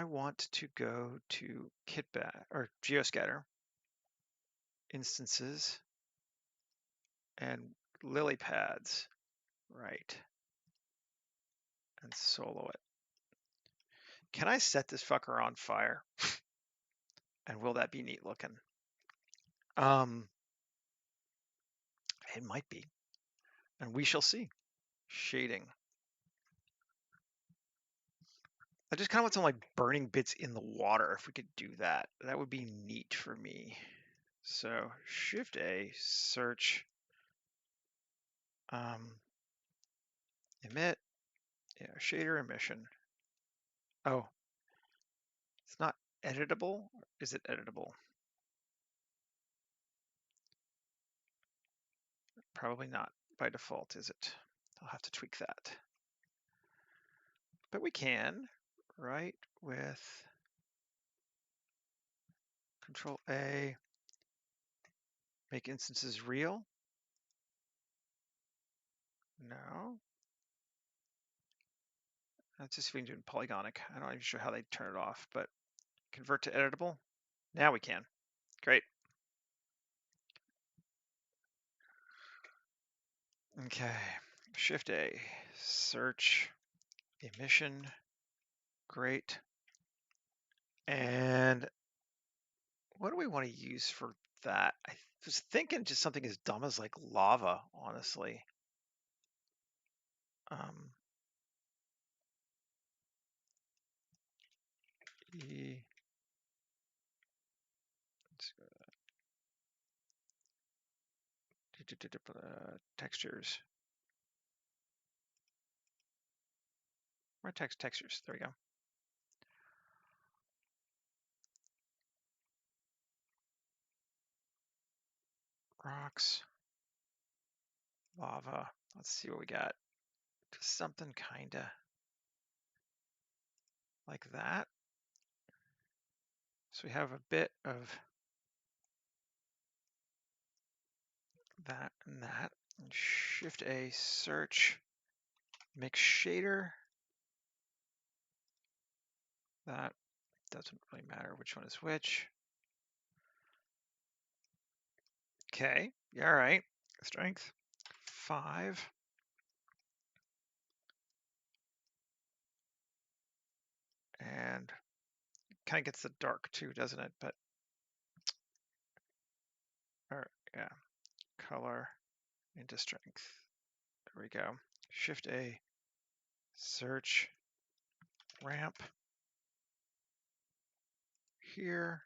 want to go to kitbat or geoscatter instances and lily pads, right? And solo it. Can I set this fucker on fire? And will that be neat looking? It might be, and we shall see. Shading. I just kind of want some like burning bits in the water. If we could do that, that would be neat for me. So Shift A, search, emit, yeah, shader emission. Oh, it's not editable. Is it editable? Probably not by default, is it? I'll have to tweak that. But we can, right, with Control A, make instances real. No. Let's just see if we can do it in polygonic. I'm not even sure how they turn it off, but convert to editable. Now we can. Great. Okay. Shift A, search, emission. Great. And what do we want to use for that? I was thinking just something as dumb as like lava, honestly. E textures. Where textures? There we go. Rocks, lava. Let's see what we got. Just something kind of like that. So we have a bit of that and that. And Shift A, search, mix shader. That doesn't really matter which one is which. Okay, yeah, all right. Strength 5. And kind of gets the dark too, doesn't it? But, or, yeah, color into strength. There we go. Shift A, search, ramp here,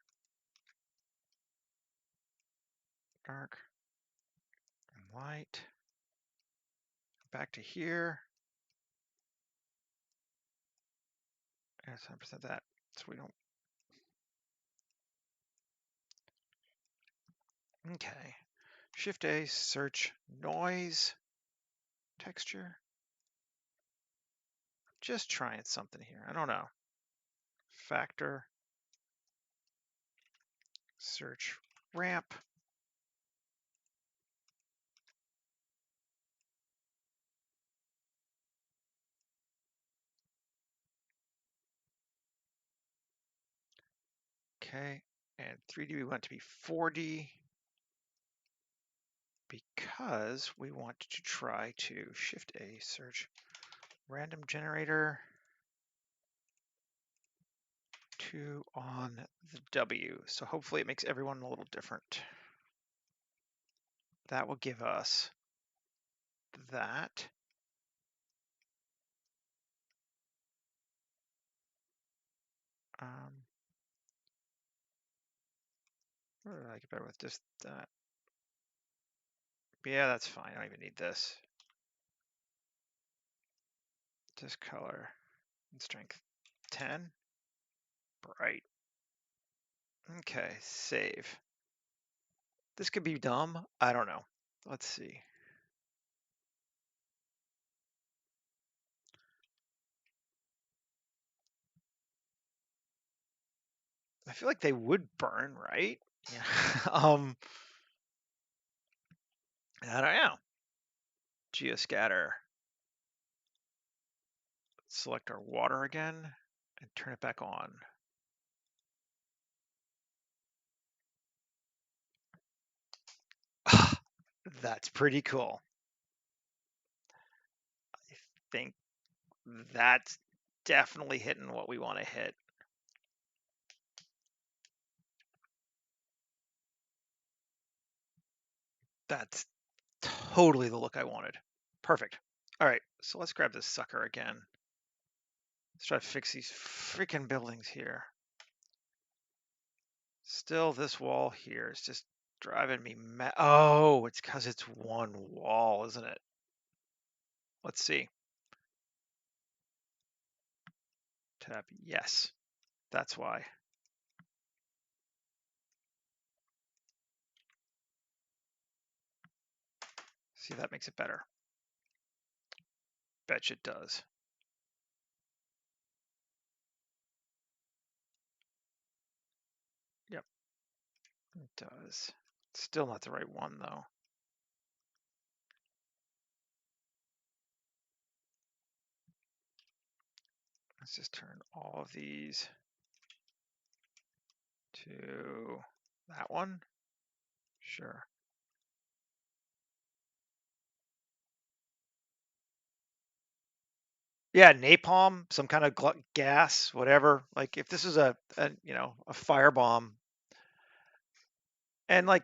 dark and light. Back to here. And it's 100% that, so we don't. Okay. Shift A, search noise, texture. Just trying something here. I don't know. Factor, search ramp. Okay. And 3D we want to be 4D because we want to try to Shift A, search random generator 2 on the W. So hopefully it makes everyone a little different. That will give us that. Or I like it better with just that. Yeah, that's fine. I don't even need this. Just color and strength 10. Bright. Okay, save. This could be dumb. I don't know. Let's see. I feel like they would burn, right? Yeah. I don't know. Geoscatter. Select our water again and turn it back on. That's pretty cool. I think that's definitely hitting what we want to hit. That's totally the look I wanted. Perfect. All right, so let's grab this sucker again. Let's try to fix these freaking buildings here. Still, this wall here is just driving me mad. Oh, it's because it's one wall, isn't it? Let's see. Tab, yes. That's why. See, that makes it better. Betcha it does. Yep, it does. Still not the right one, though. Let's just turn all of these to that one. Sure. Yeah, napalm, some kind of gas, whatever. Like if this is a firebomb, and like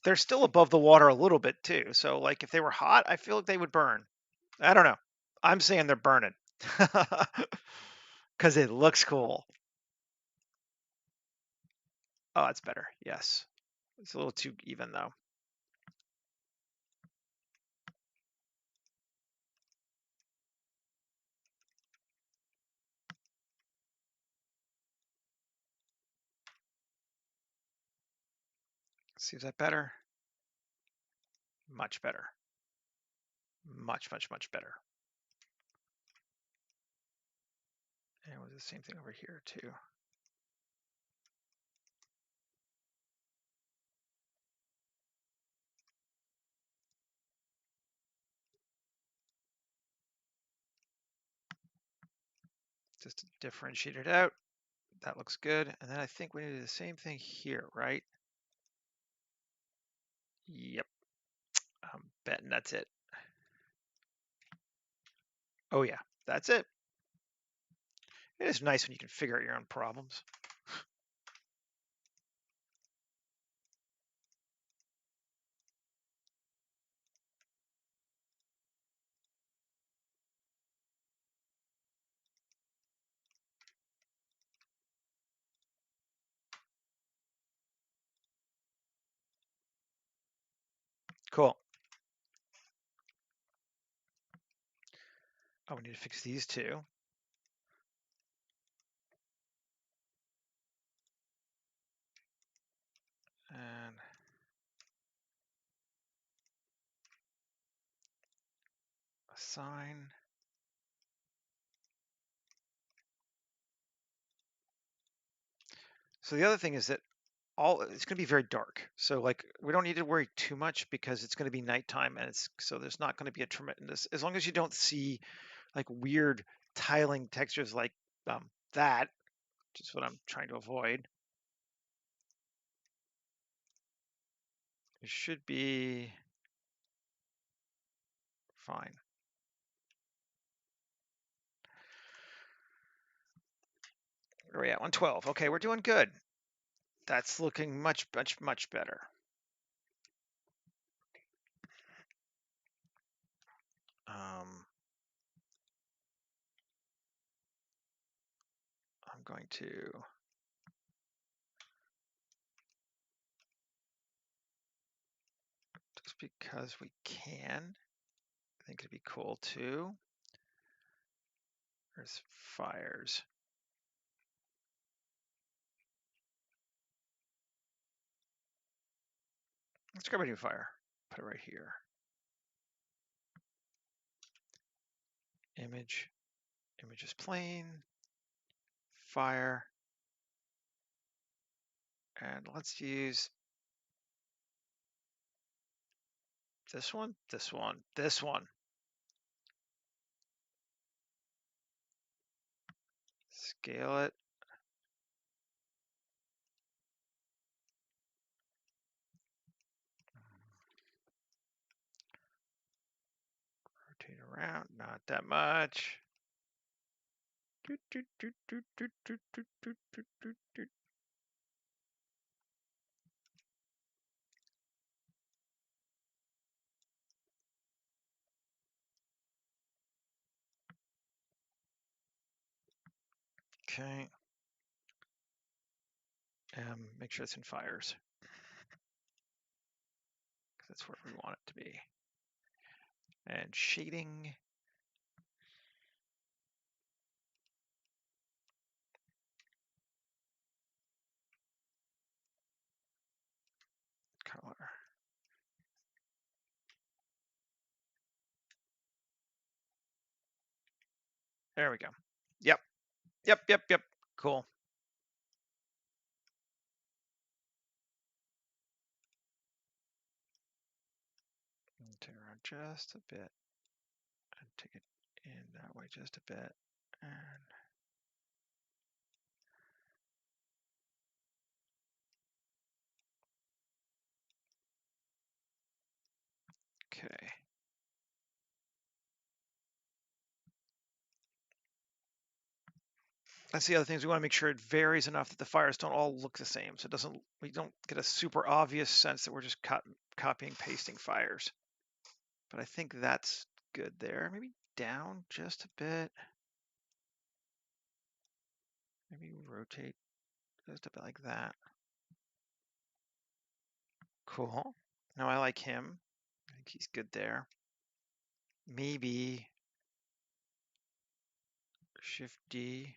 they're still above the water a little bit too. So like if they were hot, I feel like they would burn. I don't know. I'm saying they're burning because it looks cool. Oh, it's better. Yes. It's a little too even though. See, is that better? Much better. Much, much, much better. And it was the same thing over here too. Just to differentiate it out. That looks good. And then I think we need the same thing here, right? Yep. I'm betting that's it. Oh yeah, that's it. It is nice when you can figure out your own problems. Cool. Oh, we need to fix these two. And assign. So the other thing is that it's going to be very dark. So like we don't need to worry too much because it's going to be nighttime and so there's not going to be a tremendous, as long as you don't see like weird tiling textures like that, which is what I'm trying to avoid. It should be fine. Where are we at? 112. Okay, we're doing good. That's looking much, much, much better. I'm going to just because we can. I think it'd be cool too. There's fires. Let's grab a new fire. Put it right here. Image. Image is plain. Fire. And let's use this one, this one, this one. Scale it. Rotate around, not that much. Okay. Make sure it's in fires. That's where we want it to be. And shading. Color. There we go. Yep. Yep. Yep. Yep. Cool. Turn around just a bit and take it in that way just a bit. And okay. That's the other things we want to make sure it varies enough that the fires don't all look the same. So it doesn't, we don't get a super obvious sense that we're just copying, pasting fires. But I think that's good there. Maybe down just a bit. Maybe rotate just a bit like that. Cool. Now I like him. I think he's good there. Maybe Shift D.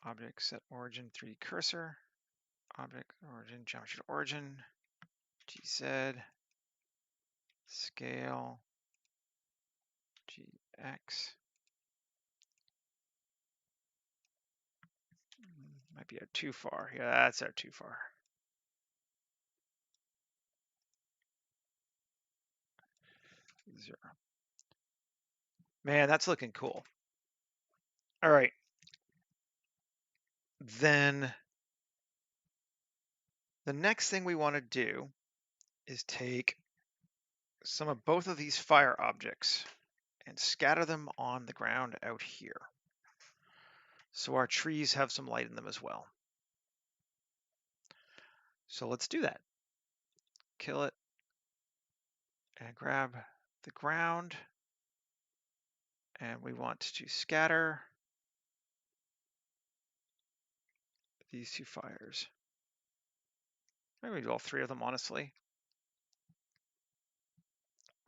Object set origin 3D cursor. Object origin geometry origin. GZ. Scale. GX. Might be out too far. Yeah, that's out too far. Zero. Man, that's looking cool. All right. Then the next thing we want to do is take some of both of these fire objects and scatter them on the ground out here. So our trees have some light in them as well. So let's do that. Kill it and grab the ground. And we want to scatter these two fires. Maybe do all three of them, honestly.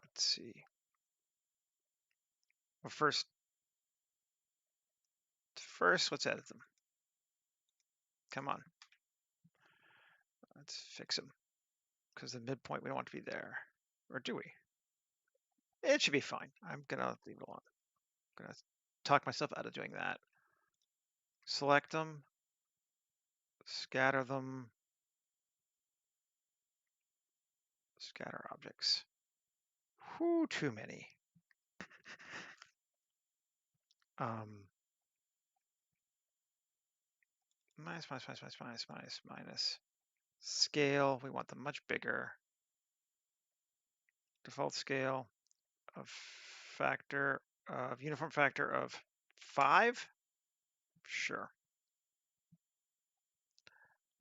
Let's see. Well, first, let's edit them. Come on. Let's fix them. Because the midpoint, we don't want to be there. Or do we? It should be fine. I'm going to leave it alone. I'm going to talk myself out of doing that. Select them. Scatter them. Scatter objects. Whew, too many. Minus. Scale, we want them much bigger. Default scale of uniform factor of 5. Sure.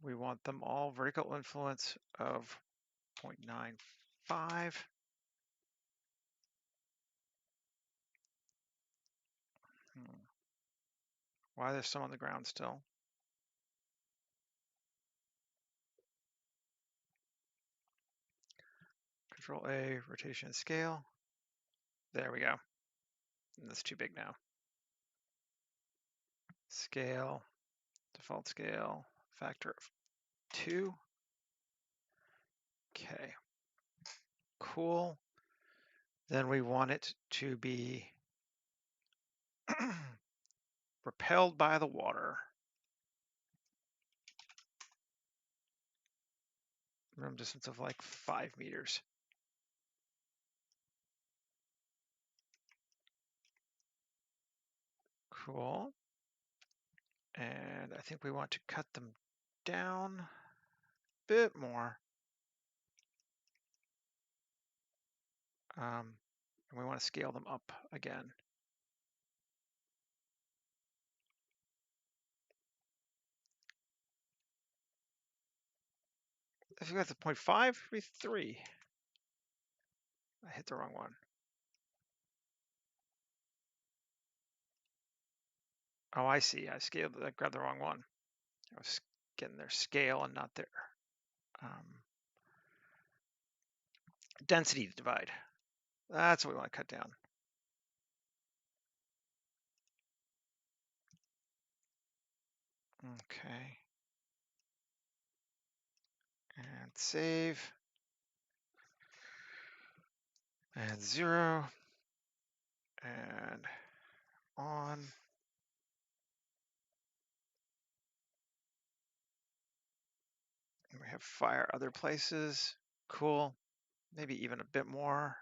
We want them all vertical influence of 0.95. Why there's some on the ground still? Control A, rotation and scale. There we go. And that's too big now. Scale, default scale, factor of 2. Okay. Cool. Then we want it to be repelled by the water. Minimum distance of like 5 meters. Cool. And I think we want to cut them down a bit more. And we want to scale them up again. If you got the 0.5, it'd be 3. I hit the wrong one. Oh, I see. I grabbed the wrong one. I was getting their scale and not their density divide. That's what we want to cut down. Okay. And save. And 0. And on. And we have fire other places. Cool. Maybe even a bit more.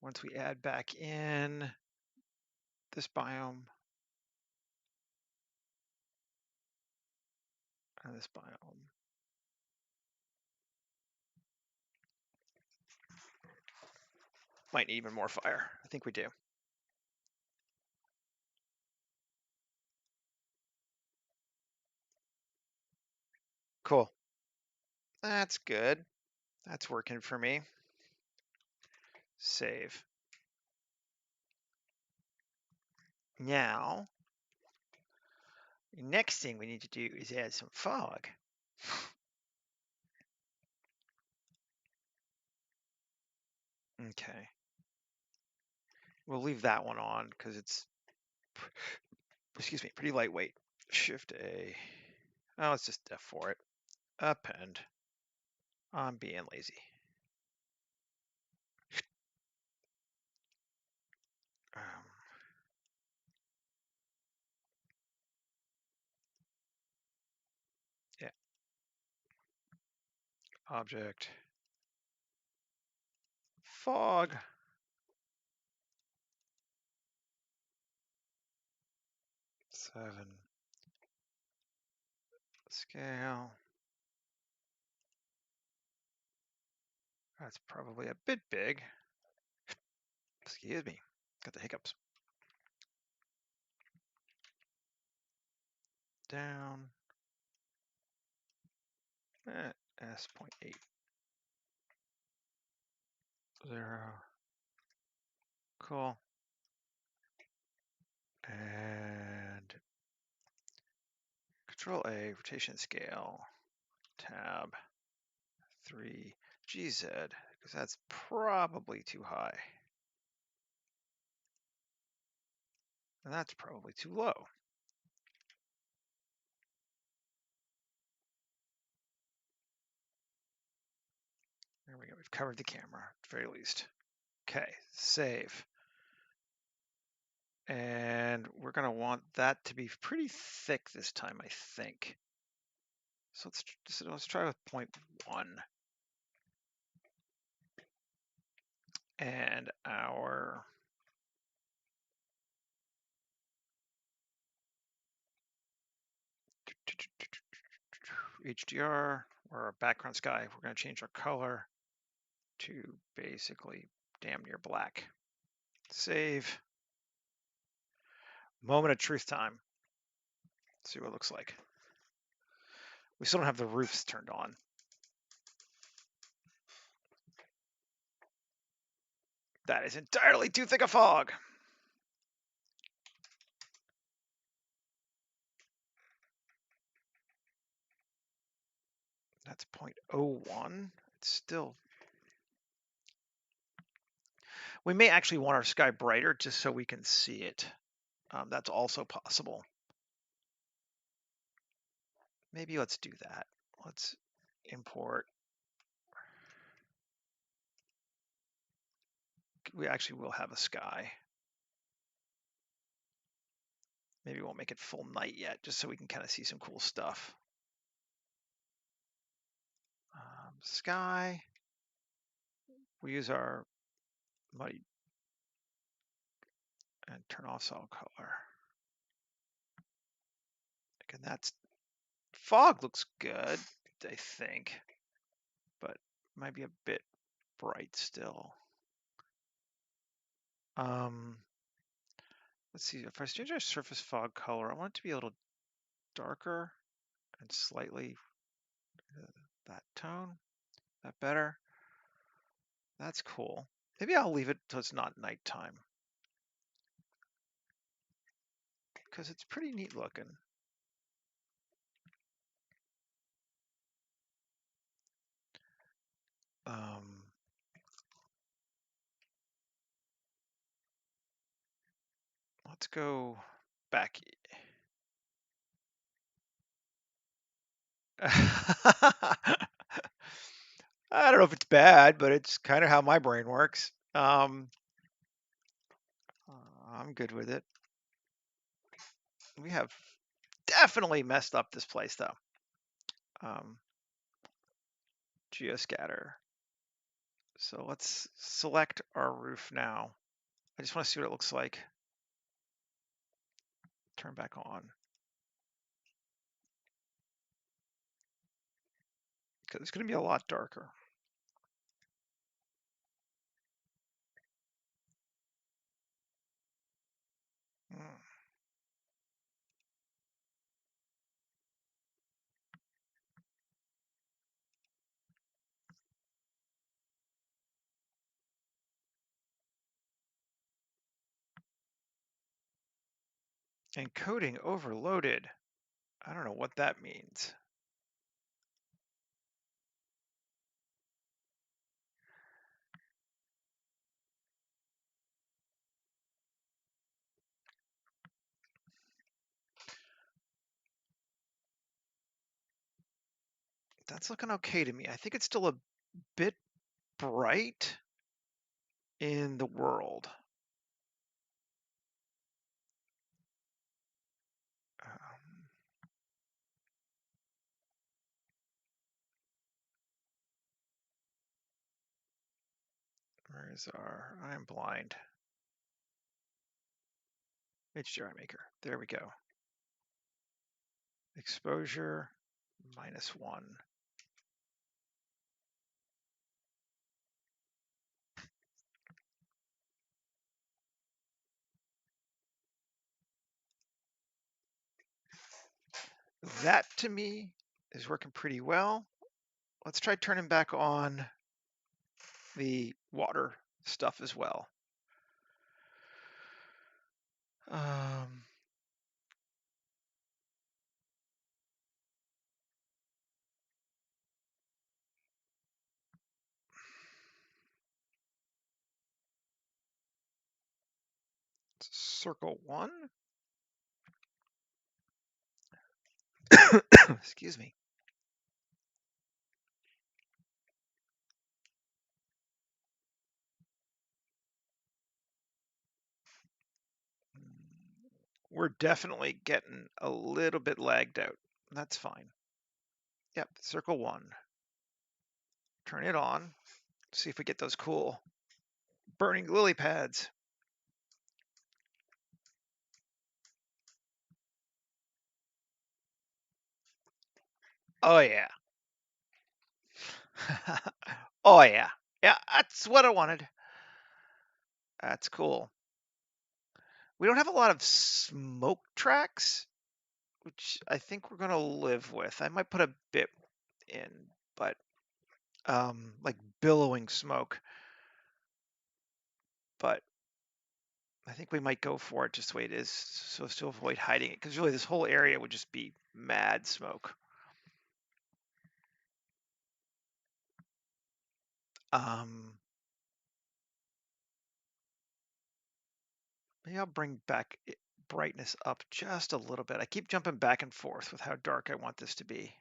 Once we add back in this biome and this biome. Might need even more fire. I think we do. Cool. That's good. That's working for me. Save. Now, the next thing we need to do is add some fog. Okay. We'll leave that one on because it's, excuse me, pretty lightweight. Shift A. Oh, let's just F4 it. Append. I'm being lazy. Um, yeah. Object. Fog. Seven. Scale. That's probably a bit big. Excuse me. Got the hiccups. Down. S.8. 0. Cool. And Control A, rotation scale, tab 3 GZ, because that's probably too high. And that's probably too low. There we go. We've covered the camera at the very least. Okay, save. And we're going to want that to be pretty thick this time, I think. So let's try with 0.1. And our HDR, or our background sky, we're going to change our color to basically damn near black. Save. Moment of truth time. Let's see what it looks like. We still don't have the roofs turned on. That is entirely too thick a fog. That's 0.01. It's still. We may actually want our sky brighter just so we can see it. That's also possible. Maybe let's do that. Let's import. We actually will have a sky. Maybe we won't make it full night yet, just so we can kind of see some cool stuff. Sky. We use our muddy and turn off solid color. Again, that's fog looks good, I think, but might be a bit bright still. Let's see, if I change our surface fog color, I want it to be a little darker and slightly that tone. That better? That's cool. Maybe I'll leave it till it's not nighttime, because it's pretty neat looking. Let's go back. I don't know if it's bad, but it's kind of how my brain works. I'm good with it. We have definitely messed up this place though. Geoscatter. So let's select our roof now. I just want to see what it looks like. Turn back on. Because it's going to be a lot darker. Encoding overloaded. I don't know what that means. That's looking okay to me. I think it's still a bit bright in the world. Um, where is our, I'm blind. HDRI maker. There we go. Exposure -1. That to me is working pretty well. Let's try turning back on the water stuff as well. Um, circle 1. Excuse me. We're definitely getting a little bit lagged out. That's fine. Yep, circle 1. Turn it on. See if we get those cool burning lily pads. Oh yeah. Oh yeah. Yeah, that's what I wanted. That's cool. We don't have a lot of smoke tracks, which I think we're gonna live with. I might put a bit in, but like billowing smoke. But I think we might go for it just the way it is, so as to avoid hiding it, because really this whole area would just be mad smoke. Maybe I'll bring back brightness up just a little bit. I keep jumping back and forth with how dark I want this to be.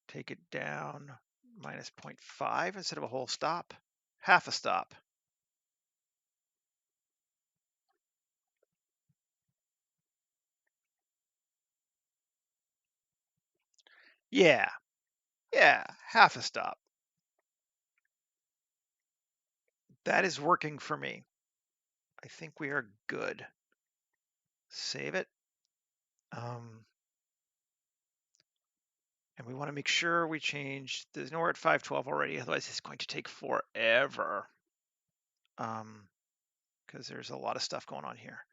Take it down -0.5 instead of a whole stop, half a stop. Yeah, yeah, half a stop. That is working for me. I think we are good. Save it. And we want to make sure we change, there's nowhere at 512 already, otherwise it's going to take forever. Because there's a lot of stuff going on here.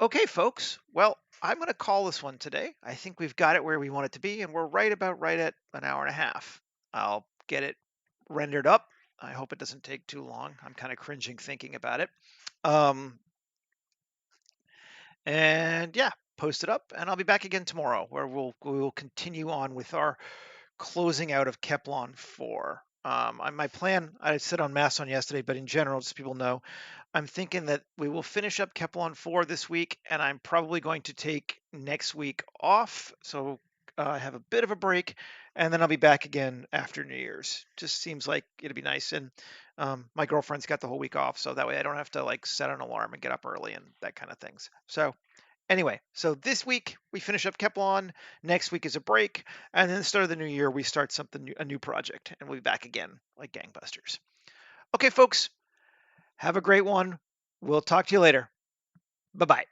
Okay, folks. Well, I'm going to call this one today. I think we've got it where we want it to be, and we're right at an hour and a half. I'll get it rendered up. I hope it doesn't take too long. I'm kind of cringing thinking about it. And yeah, post it up, and I'll be back again tomorrow, where we'll continue on with our closing out of Kepler 4. My plan, I said on Mastodon yesterday, but in general, just so people know, I'm thinking that we will finish up Kepler 4 this week, and I'm probably going to take next week off. So I have a bit of a break, and then I'll be back again after New Year's. Just seems like it'd be nice. And my girlfriend's got the whole week off, so that way I don't have to like set an alarm and get up early and that kind of things. So anyway, so this week we finish up Kepler. Next week is a break, and then the start of the new year we start something new, a new project, and we'll be back again like gangbusters. Okay, folks, have a great one. We'll talk to you later. Bye bye.